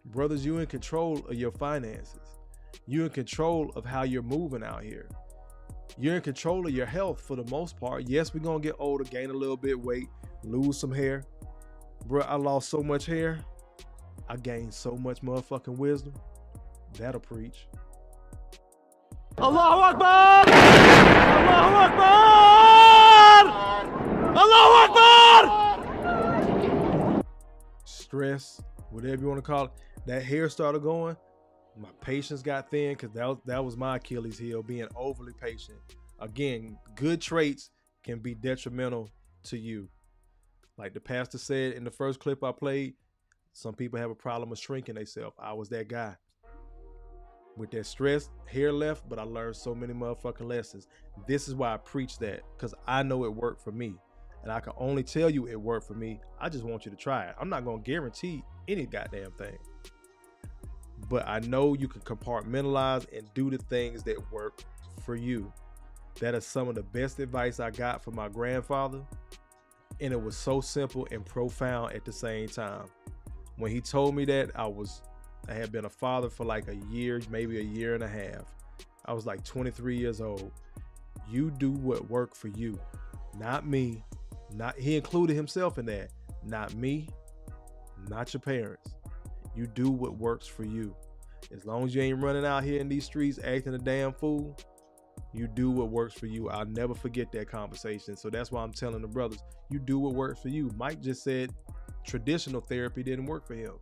Speaker 1: Brothers, you in control of your finances. You're in control of how you're moving out here. You're in control of your health for the most part. Yes, we're going to get older, gain a little bit of weight, lose some hair. Bro, I lost so much hair. I gained so much motherfucking wisdom. That'll preach.
Speaker 5: Allahu Akbar! Allahu Akbar! Allahu Akbar!
Speaker 1: Stress, whatever you want to call it. That hair started going. My patience got thin, because that was my Achilles heel, being overly patient. Again, good traits can be detrimental to you. Like the pastor said in the first clip I played, some people have a problem with shrinking themselves. I was that guy. With that stress, hair left, but I learned so many motherfucking lessons. This is why I preach that, because I know it worked for me. And I can only tell you it worked for me. I just want you to try it. I'm not going to guarantee any goddamn thing. But I know you can compartmentalize and do the things that work for you. That is some of the best advice I got from my grandfather. And it was so simple and profound at the same time. When he told me that, I had been a father for like a year, maybe a year and a half. I was like 23 years old. You do what worked for you, not me. He included himself in that. Not me, not your parents. You do what works for you. As long as you ain't running out here in these streets acting a damn fool, You do what works for you. I'll never forget that conversation. So that's why I'm telling the brothers, you do what works for you. Mike just said traditional therapy didn't work for him.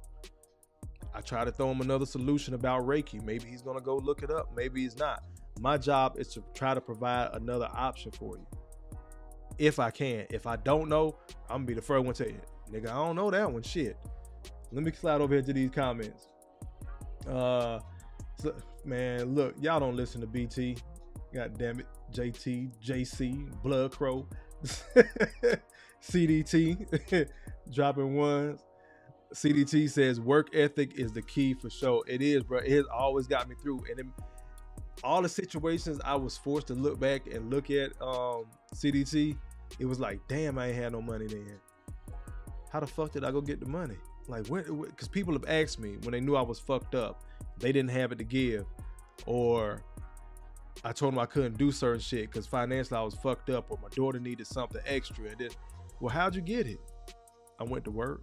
Speaker 1: I try to throw him another solution about Reiki. Maybe he's going to go look it up. Maybe he's not. My job is to try to provide another option for you. If I can. If I don't know, I'm going to be the first one to tell you, nigga, I don't know that one. Shit. Let me slide over here to these comments. Man, look, y'all don't listen to BT. God damn it. JT, JC, Blood Crow, CDT, dropping ones. CDT says work ethic is the key for sure. It is, bro. It has always got me through. And all the situations I was forced to look back and look at CDT, it was like, damn, I ain't had no money then. How the fuck did I go get the money? Like, because people have asked me when they knew I was fucked up, they didn't have it to give, or I told them I couldn't do certain shit because financially I was fucked up, or my daughter needed something extra. And then, well, how'd you get it? I went to work.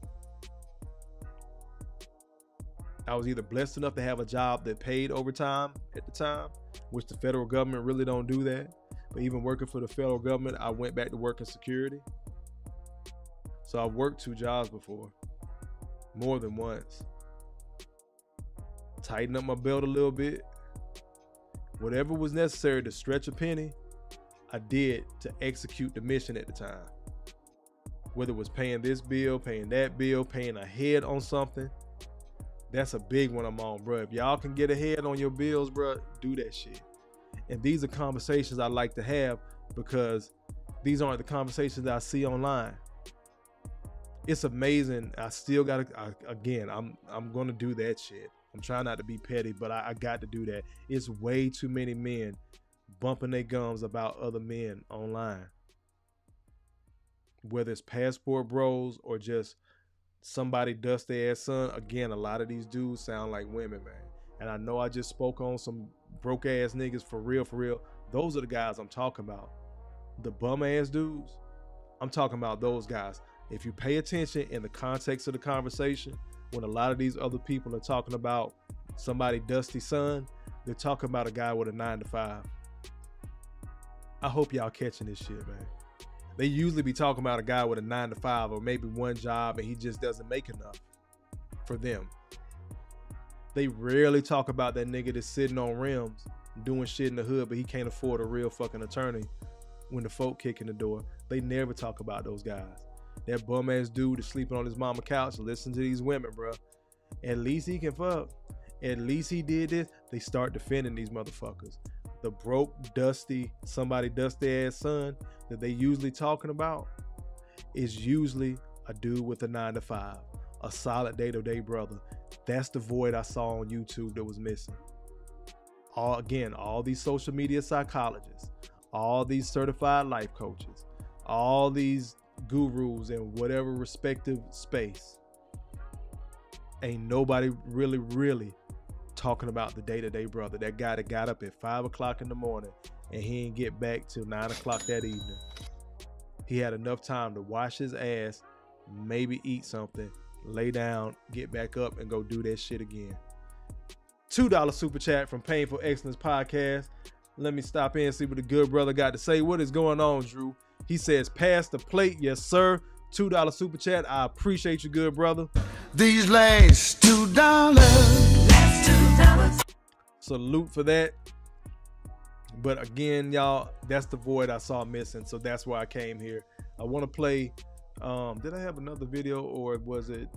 Speaker 1: I was either blessed enough to have a job that paid overtime at the time, which the federal government really don't do that. But even working for the federal government, I went back to work in security. So I've worked 2 jobs before, more than once. Tighten up my belt a little bit. Whatever was necessary to stretch a penny, I did to execute the mission at the time. Whether it was paying this bill, paying that bill, paying ahead on something. That's a big one I'm on, bro. If y'all can get ahead on your bills, bro, do that shit. And these are conversations I like to have because these aren't the conversations that I see online. It's amazing. I still gotta, I'm gonna do that shit. I'm trying not to be petty, but I got to do that. It's way too many men bumping their gums about other men online. Whether it's passport bros or just somebody dust their ass son. Again, a lot of these dudes sound like women, man. And I know I just spoke on some broke ass niggas for real, for real. Those are the guys I'm talking about. The bum ass dudes, I'm talking about those guys. If you pay attention in the context of the conversation, when a lot of these other people are talking about somebody dusty son, they're talking about a guy with a 9-to-5. I hope y'all catching this shit, man. They usually be talking about a guy with a 9-to-5 or maybe one job and he just doesn't make enough for them. They rarely talk about that nigga that's sitting on rims doing shit in the hood, but he can't afford a real fucking attorney when the folk kick in the door. They never talk about those guys. That bum ass dude is sleeping on his mama couch. Listen to these women, bro. At least he can fuck. At least he did this. They start defending these motherfuckers. The broke, dusty, somebody dusty ass son that they usually talking about is usually a dude with a 9-to-5, a solid day-to-day brother. That's the void I saw on YouTube that was missing. All these social media psychologists, all these certified life coaches, all these gurus in whatever respective space, ain't nobody really talking about the day-to-day brother, that guy that got up at 5 o'clock in the morning and he didn't get back till 9 o'clock that evening. He had enough time to wash his ass, maybe eat something, lay down, get back up, and go do that shit again. $2 super chat from Painful Excellence Podcast. Let me stop in and see what the good brother got to say. What is going on, Drew? He says, pass the plate. Yes, sir. $2 super chat. I appreciate you, good brother.
Speaker 7: These last $2.
Speaker 1: Salute for that. But again, y'all, that's the void I saw missing. So that's why I came here. I want to play. Did I have another video, or was it?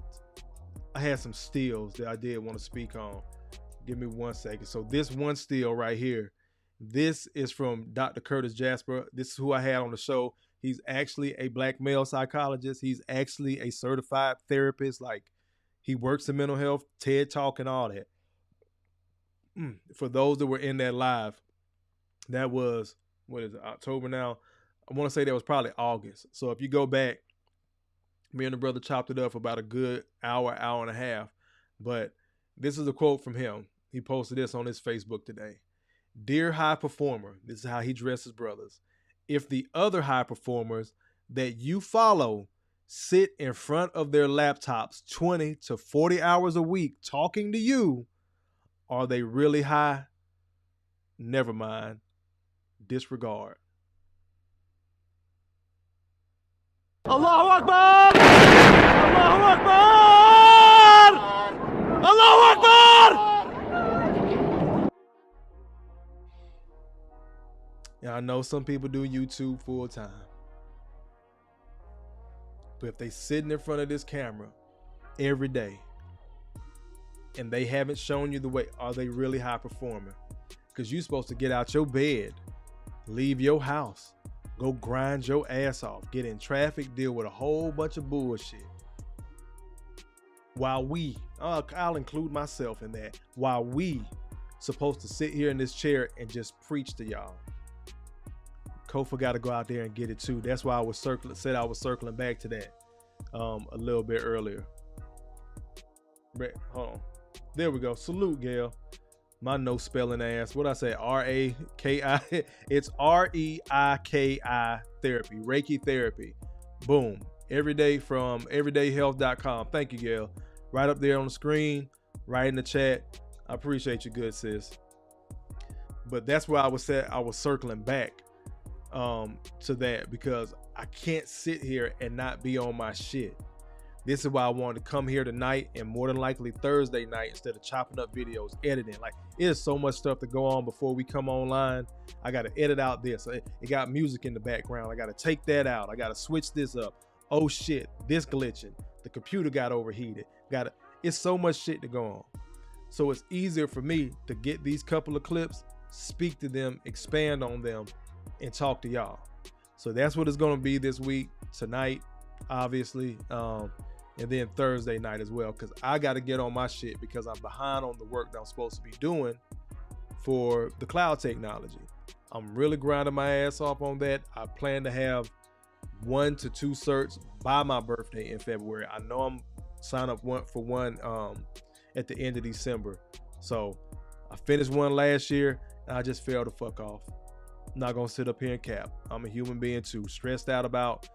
Speaker 1: I had some steals that I did want to speak on. Give me 1 second. So this one steal right here, this is from Dr. Curtis Jasper. This is who I had on the show. He's actually a black male psychologist. He's actually a certified therapist. Like, he works in mental health, TED Talk, and all that. For those that were in that live, that was, what is it, October now? I want to say that was probably August. So if you go back, me and the brother chopped it up for about a good hour and a half. But this is a quote from him. He posted this on his Facebook today. Dear high performer, this is how he dresses brothers. If the other high performers that you follow sit in front of their laptops 20 to 40 hours a week talking to you, are they really high? Never mind. disregard.
Speaker 5: Allahu Akbar! Allahu Akbar! Allahu Akbar!
Speaker 1: Yeah, I know some people do YouTube full time. But if they sitting in front of this camera every day and they haven't shown you the way, are they really high performing? Because you're supposed to get out your bed, leave your house, go grind your ass off, get in traffic, deal with a whole bunch of bullshit. While I'll include myself in that, while we supposed to sit here in this chair and just preach to y'all. Kofa got to go out there and get it too. That's why I was said I was circling back to that a little bit earlier. Hold on. There we go. Salute, Gail. My no spelling ass. What I say? R-A-K-I. It's R-E-I-K-I therapy. Reiki therapy. Boom. Every day from everydayhealth.com. Thank you, Gail. Right up there on the screen. Right in the chat. I appreciate you, good sis. But that's why I was circling back to that, because I can't sit here and not be on my shit. This is why I wanted to come here tonight, and more than likely Thursday night, instead of chopping up videos, editing. Like, there's so much stuff to go on before we come online. I got to edit out this. It got music in the background. I got to take that out. I got to switch this up. Oh shit, this glitching. The computer got overheated. It's so much shit to go on. So it's easier for me to get these couple of clips, speak to them, expand on them, and talk to y'all. So that's what it's going to be this week, tonight, obviously, and then Thursday night as well, because I got to get on my shit because I'm behind on the work that I'm supposed to be doing for the cloud technology. I'm really grinding my ass off on that. I plan to have 1 to 2 certs by my birthday in February. I know I'm signed up for one at the end of December. So I finished one last year and I just failed to fuck off. I'm not gonna sit up here and cap. I'm a human being too, stressed out about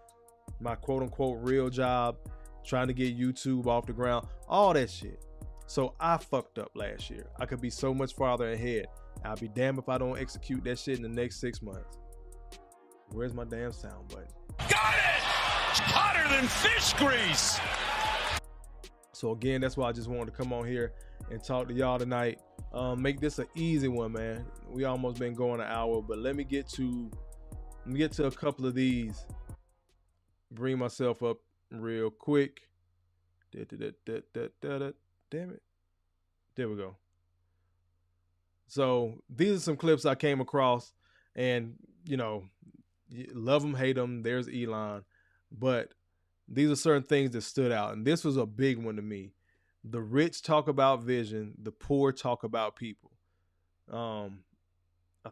Speaker 1: my quote unquote real job, trying to get YouTube off the ground, all that shit. So I fucked up last year. I could be so much farther ahead. I'll be damned if I don't execute that shit in the next 6 months. Where's my damn sound button?
Speaker 4: Got it! Hotter than fish grease!
Speaker 1: So again, that's why I just wanted to come on here and talk to y'all tonight. Make this an easy one, man. We almost been going an hour, but let me get to a couple of these. Bring myself up real quick. Damn it. There we go. So these are some clips I came across, and you know, love them, hate them. There's Elon, but these are certain things that stood out, and this was a big one to me. The rich talk about vision, the poor talk about people. I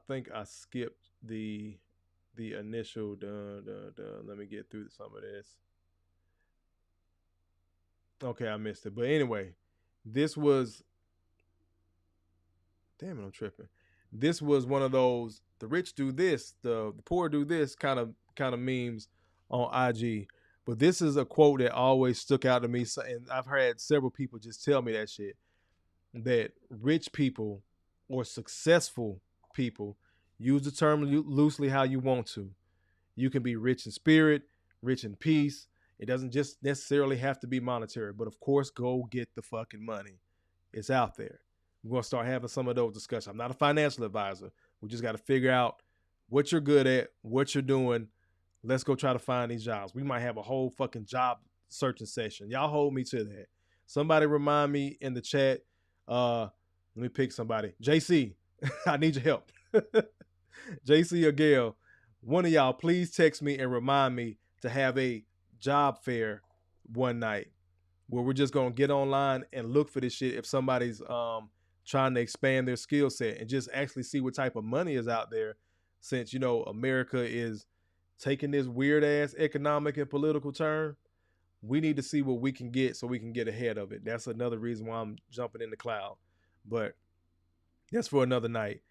Speaker 1: think I skipped the initial. Let me get through some of this. Okay, I missed it, but anyway, this was. Damn it, I'm tripping. This was one of those the rich do this, the poor do this kind of memes on IG. But this is a quote that always stuck out to me, and I've had several people just tell me that shit, that rich people or successful people, use the term loosely how you want to. You can be rich in spirit, rich in peace. It doesn't just necessarily have to be monetary, but of course, go get the fucking money. It's out there. We're going to start having some of those discussions. I'm not a financial advisor. We just got to figure out what you're good at, what you're doing. Let's go try to find these jobs. We might have a whole fucking job searching session. Y'all hold me to that. Somebody remind me in the chat. Let me pick somebody. JC, I need your help. JC or Gail, one of y'all, please text me and remind me to have a job fair one night where we're just going to get online and look for this shit if somebody's trying to expand their skill set and just actually see what type of money is out there, since, you know, America is taking this weird ass economic and political turn. We need to see what we can get so we can get ahead of it. That's another reason why I'm jumping in the cloud, but that's for another night.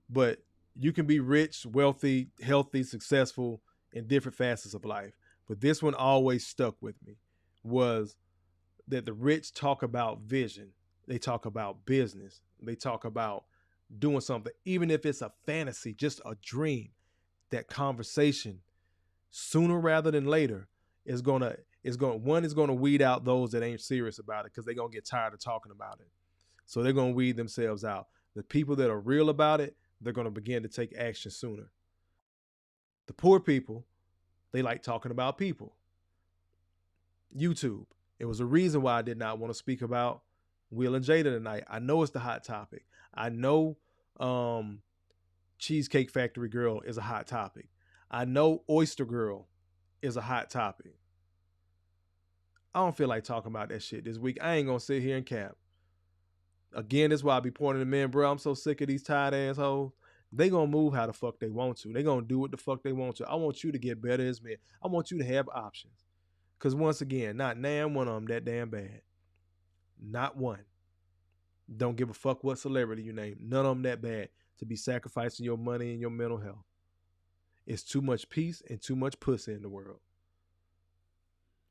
Speaker 1: But you can be rich, wealthy, healthy, successful in different facets of life. But this one always stuck with me, was that the rich talk about vision. They talk about business. They talk about doing something, even if it's a fantasy, just a dream. that conversation sooner rather than later is gonna weed out those that ain't serious about it, because they're gonna get tired of talking about it. So they're gonna weed themselves out. The people that are real about it, they're gonna begin to take action sooner. The poor people, they like talking about people. YouTube. It was a reason why I did not want to speak about Will and Jada tonight. I know it's the hot topic. I know Cheesecake Factory Girl is a hot topic. I know Oyster Girl is a hot topic. I don't feel like talking about that shit this week. I ain't gonna sit here and cap. Again, that's why I be pointing to men, bro. I'm so sick of these tired assholes. They gonna move how the fuck they want to. They gonna do what the fuck they want to. I want you to get better as men. I want you to have options. Because once again, not damn one of them that damn bad. Not one. Don't give a fuck what celebrity you name. None of them that bad to be sacrificing your money and your mental health. It's too much peace and too much pussy in the world.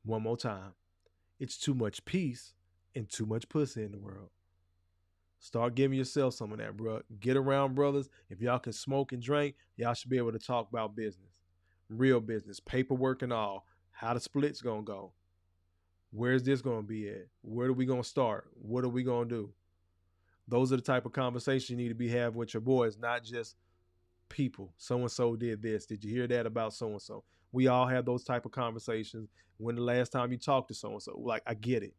Speaker 1: One more time. It's too much peace and too much pussy in the world. Start giving yourself some of that, bro. Get around brothers. If y'all can smoke and drink, y'all should be able to talk about business. Real business. Paperwork and all. How the split's going to go. Where's this going to be at? Where are we going to start? What are we going to do? Those are the type of conversations you need to be having with your boys, not just people. So-and-so did this. Did you hear that about so-and-so? We all have those type of conversations. When the last time you talked to so-and-so? Like, I get it.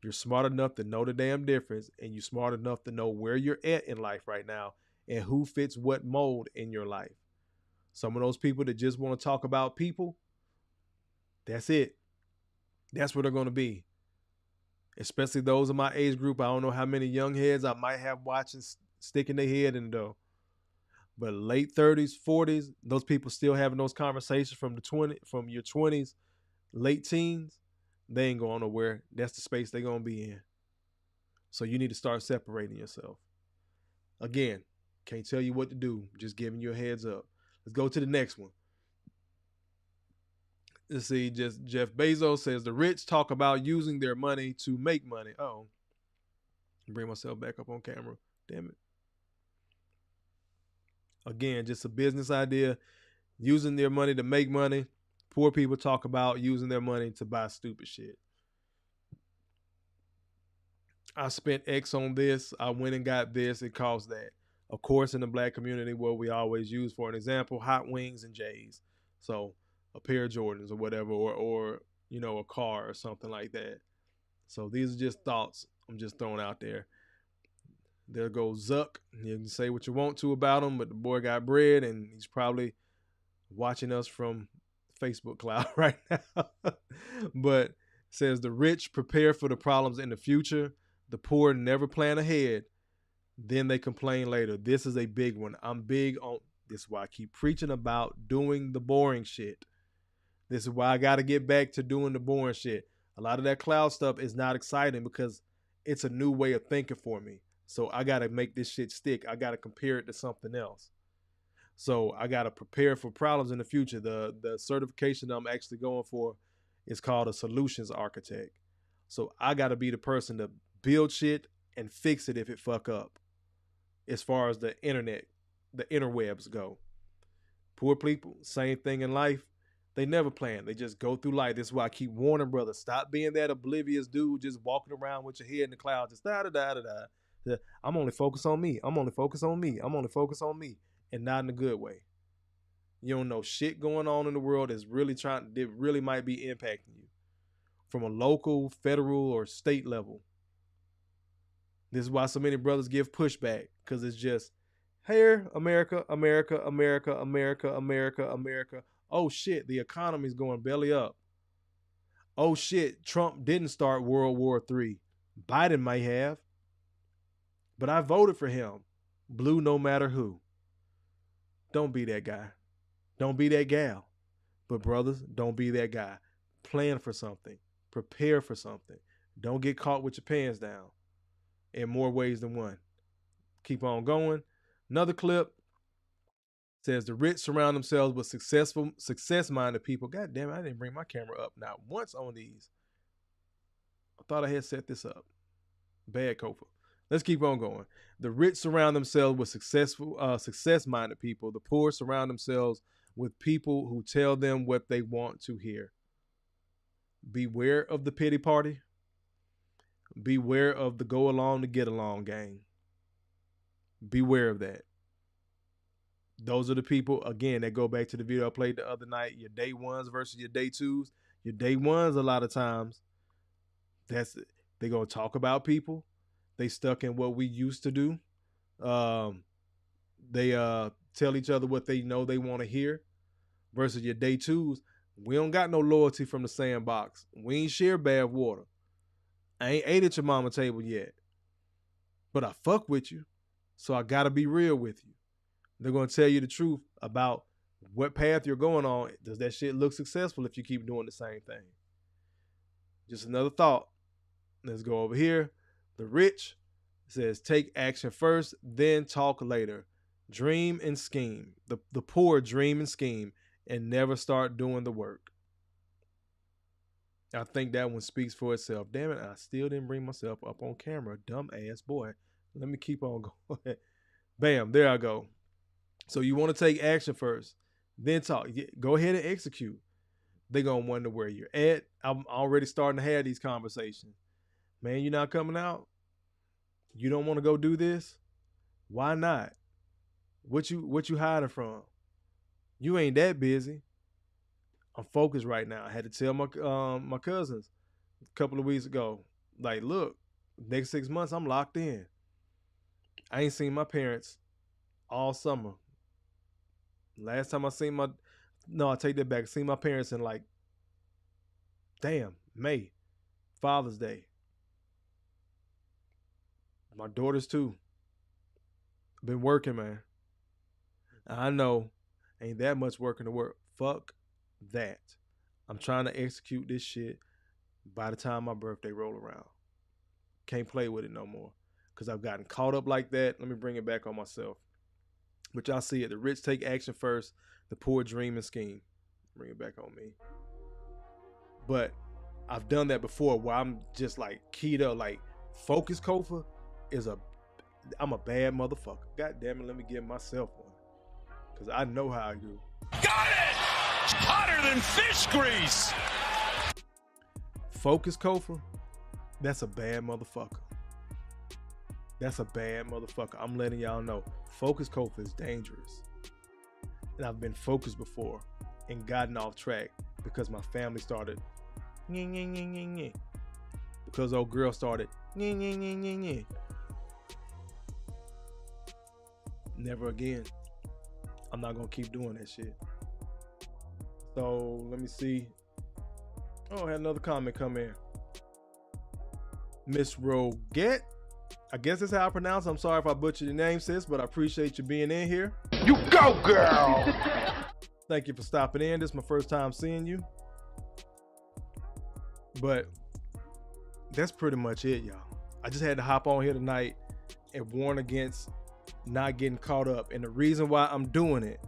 Speaker 1: You're smart enough to know the damn difference, and you're smart enough to know where you're at in life right now and who fits what mold in your life. Some of those people that just want to talk about people, that's it. That's where they're going to be. Especially those in my age group. I don't know how many young heads I might have watching, sticking their head in the door. But late 30s, 40s, those people still having those conversations from your 20s, late teens, they ain't going nowhere. That's the space they're going to be in. So you need to start separating yourself. Again, can't tell you what to do. Just giving you a heads up. Let's go to the next one. Let's see, just Jeff Bezos says the rich talk about using their money to make money. Oh, bring myself back up on camera. Damn it. Again, just a business idea, using their money to make money. Poor people talk about using their money to buy stupid shit. I spent X on this. I went and got this. It cost that. Of course, in the black community, what we always use for an example, hot wings and J's. So a pair of Jordans or whatever, or you know, a car or something like that. So these are just thoughts I'm just throwing out there. There goes Zuck. You can say what you want to about him, but the boy got bread, and he's probably watching us from Facebook cloud right now. But says the rich prepare for the problems in the future. The poor never plan ahead. Then they complain later. This is a big one. I'm big on this. Is why I keep preaching about doing the boring shit. This is why I got to get back to doing the boring shit. A lot of that cloud stuff is not exciting because it's a new way of thinking for me. So I got to make this shit stick. I got to compare it to something else. So I got to prepare for problems in the future. The certification that I'm actually going for is called a solutions architect. So I got to be the person to build shit and fix it if it fuck up. As far as the internet, the interwebs go. Poor people, same thing in life. They never plan. They just go through life. This is why I keep warning brothers. Stop being that oblivious dude just walking around with your head in the clouds. Just da-da-da-da-da. I'm only focused on me. I'm only focused on me. I'm only focused on me. And not in a good way. You don't know shit going on in the world that really might be impacting you. From a local, federal, or state level. This is why so many brothers give pushback. Because it's just, here, America, America, America, America, America, America. Oh shit, the economy's going belly up. Oh shit, Trump didn't start World War III. Biden might have. But I voted for him. Blue no matter who. Don't be that guy. Don't be that gal. But brothers, don't be that guy. Plan for something. Prepare for something. Don't get caught with your pants down. In more ways than one. Keep on going. Another clip says the rich surround themselves with success-minded people. God damn it, I didn't bring my camera up not once on these. I thought I had set this up. Bad Kofa. Let's keep on going. The rich surround themselves with success-minded people. The poor surround themselves with people who tell them what they want to hear. Beware of the pity party. Beware of the go along to get along gang. Beware of that. Those are the people, again, that go back to the video I played the other night, your day ones versus your day twos. Your day ones, a lot of times, they're going to talk about people. They stuck in what we used to do. They tell each other what they know they want to hear. Versus your day twos, we don't got no loyalty from the sandbox. We ain't share bad water. I ain't ate at your mama table yet. But I fuck with you, so I got to be real with you. They're going to tell you the truth about what path you're going on. Does that shit look successful if you keep doing the same thing? Just another thought. Let's go over here. The rich says, take action first, then talk later. Dream and scheme. The poor dream and scheme and never start doing the work. I think that one speaks for itself. Damn it, I still didn't bring myself up on camera. Dumb ass boy. Let me keep on going. Bam, there I go. So you want to take action first, then talk. Go ahead and execute. They're going to wonder where you're at. I'm already starting to have these conversations. Man, you're not coming out? You don't want to go do this? Why not? What you hiding from? You ain't that busy. I'm focused right now. I had to tell my cousins a couple of weeks ago, like, look, next 6 months I'm locked in. I ain't seen my parents all summer. Last time I seen I take that back. Seen my parents in like, May, Father's Day. My daughters too. Been working, man. I know ain't that much working to work. Fuck that. I'm trying to execute this shit by the time my birthday roll around. Can't play with it no more because I've gotten caught up like that. Let me bring it back on myself. But y'all see it. The rich take action first. The poor dream and scheme. Bring it back on me. But I've done that before where I'm just like keyed up. Like, focus Kofa I'm a bad motherfucker. God damn it, let me give myself one. Because I know how I do.
Speaker 4: Got it! Hotter than fish grease!
Speaker 1: Focus Kofa, that's a bad motherfucker. That's a bad motherfucker. I'm letting y'all know. Focus Kofa is dangerous. And I've been focused before and gotten off track because my family started because old girl started Never again. I'm not gonna keep doing that shit. So let me see. Oh, I had another comment come in. Miss Roget. I guess that's how I pronounce it. I'm sorry if I butchered your name, sis, but I appreciate you being in here.
Speaker 3: You go, girl!
Speaker 1: Thank you for stopping in. This is my first time seeing you. But that's pretty much it, y'all. I just had to hop on here tonight and warn against not getting caught up. And the reason why I'm doing it,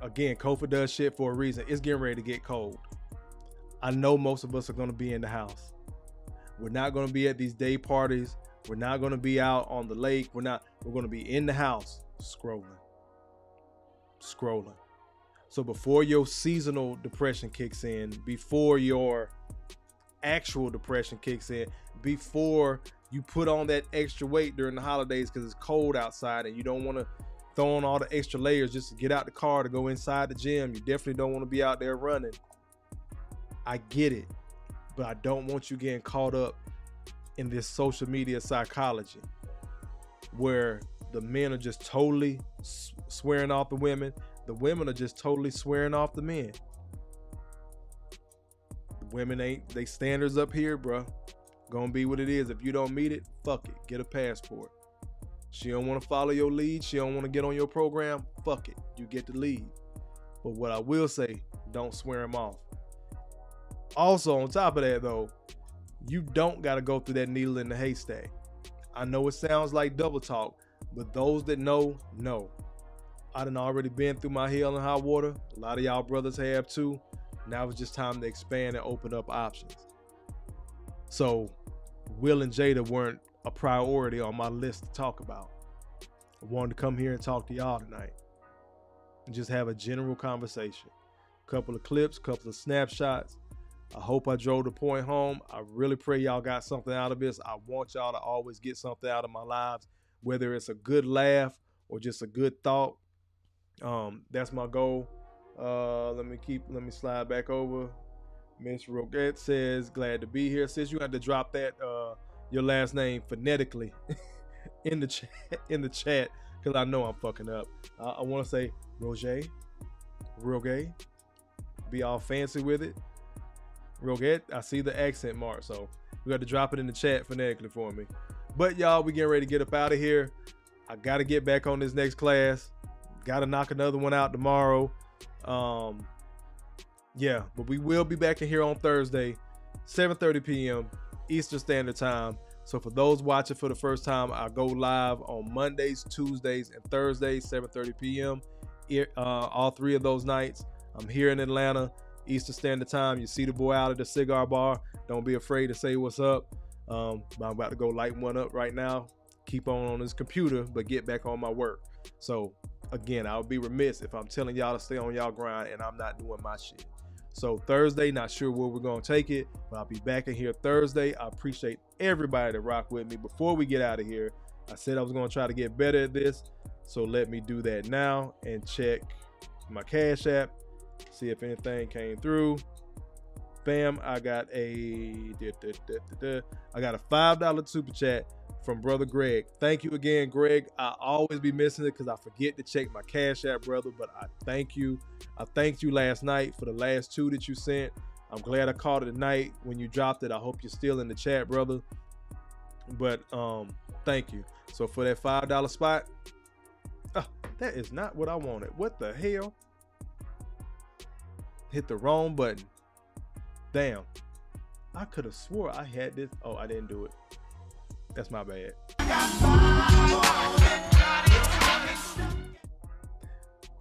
Speaker 1: again, Kofa does shit for a reason. It's getting ready to get cold. I know most of us are going to be in the house. We're not going to be at these day parties. We're not going to be out on the lake. We're going to be in the house scrolling. So before your seasonal depression kicks in, before your actual depression kicks in, before you put on that extra weight during the holidays because it's cold outside and you don't want to throw on all the extra layers just to get out the car to go inside the gym. You definitely don't want to be out there running. I get it, but I don't want you getting caught up in this social media psychology where the men are just totally swearing off the women. The women are just totally swearing off the men. The women ain't, they standards up here, bro. Gonna be what it is. If you don't meet it, fuck it. Get a passport. She don't want to follow your lead. She don't want to get on your program. Fuck it. You get the lead. But what I will say, don't swear them off. Also, on top of that, though, you don't got to go through that needle in the haystack. I know it sounds like double talk, but those that know. I done already been through my hell and high water. A lot of y'all brothers have too. Now it's just time to expand and open up options. So Will and Jada weren't a priority on my list to talk about. I wanted to come here and talk to y'all tonight and just have a general conversation. Couple of clips, couple of snapshots. I hope I drove the point home. I really pray y'all got something out of this. I want y'all to always get something out of my lives, whether it's a good laugh or just a good thought. That's my goal. Let me slide back over. Miss G.R.O.W.T.H says, glad to be here. Sis, you had to drop that your last name phonetically in the chat because I know I'm fucking up. I want to say Roger, real gay, be all fancy with it. G.R.O.W.T.H, I see the accent mark, so you got to drop it in the chat phonetically for me. But y'all, we getting ready to get up out of here. I got to get back on this next class. Got to knock another one out tomorrow. Yeah, but we will be back in here on Thursday, 7:30 p.m. Eastern Standard Time. So for those watching for the first time, I go live on Mondays, Tuesdays, and Thursdays, 7:30 p.m. All 3 of those nights. I'm here in Atlanta, Eastern Standard Time. You see the boy out at the cigar bar. Don't be afraid to say what's up. I'm about to go light one up right now. Keep on this computer, but get back on my work. So again, I would be remiss if I'm telling y'all to stay on y'all grind and I'm not doing my shit. So Thursday, not sure where we're going to take it, but I'll be back in here Thursday. I appreciate everybody that rock with me. Before we get out of here, I said I was going to try to get better at this. So let me do that now and check my Cash App, see if anything came through. Bam, I got a $5 super chat from brother Greg. Thank you again, Greg. I always be missing it because I forget to check my Cash App, brother, but I thank you. I thanked you last night for the last 2 that you sent. I'm glad I caught it tonight when you dropped it. I hope you're still in the chat, brother. But thank you. So for that $5 spot, that is not what I wanted. What the hell? Hit the wrong button. Damn. I could have swore I had this. Oh, I didn't do it. That's my bad.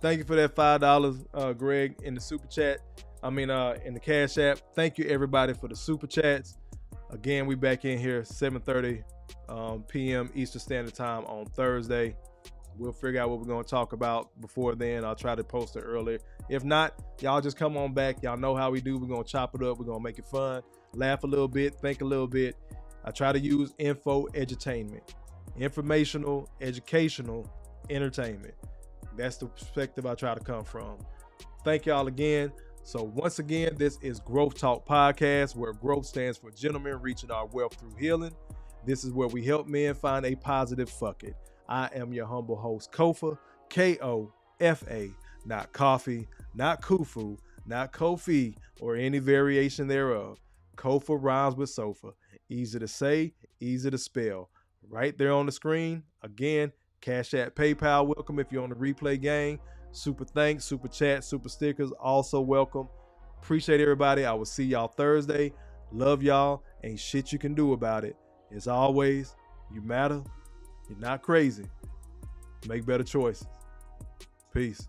Speaker 1: Thank you for that $5, Greg, in the super chat. In the Cash App. Thank you, everybody, for the super chats. Again, we back in here 7:30 p.m. Eastern Standard Time on Thursday. We'll figure out what we're going to talk about before then. I'll try to post it earlier. If not, y'all just come on back. Y'all know how we do. We're going to chop it up. We're going to make it fun. Laugh a little bit. Think a little bit. I try to use info-edu-tainment. Informational, educational, entertainment. That's the perspective I try to come from. Thank y'all again. So once again, this is Growth Talk Podcast, where growth stands for gentlemen reaching our wealth through healing. This is where we help men find a positive fuck it. I am your humble host, Kofa, K-O-F-A, not coffee, not kufu, not Kofi, or any variation thereof. Kofa rhymes with sofa. Easy to say, easy to spell. Right there on the screen. Again, Cash App, PayPal, welcome if you're on the replay gang. Super thanks, super chat, super stickers, also welcome. Appreciate everybody. I will see y'all Thursday. Love y'all. Ain't shit you can do about it. As always, you matter. You're not crazy. Make better choices. Peace.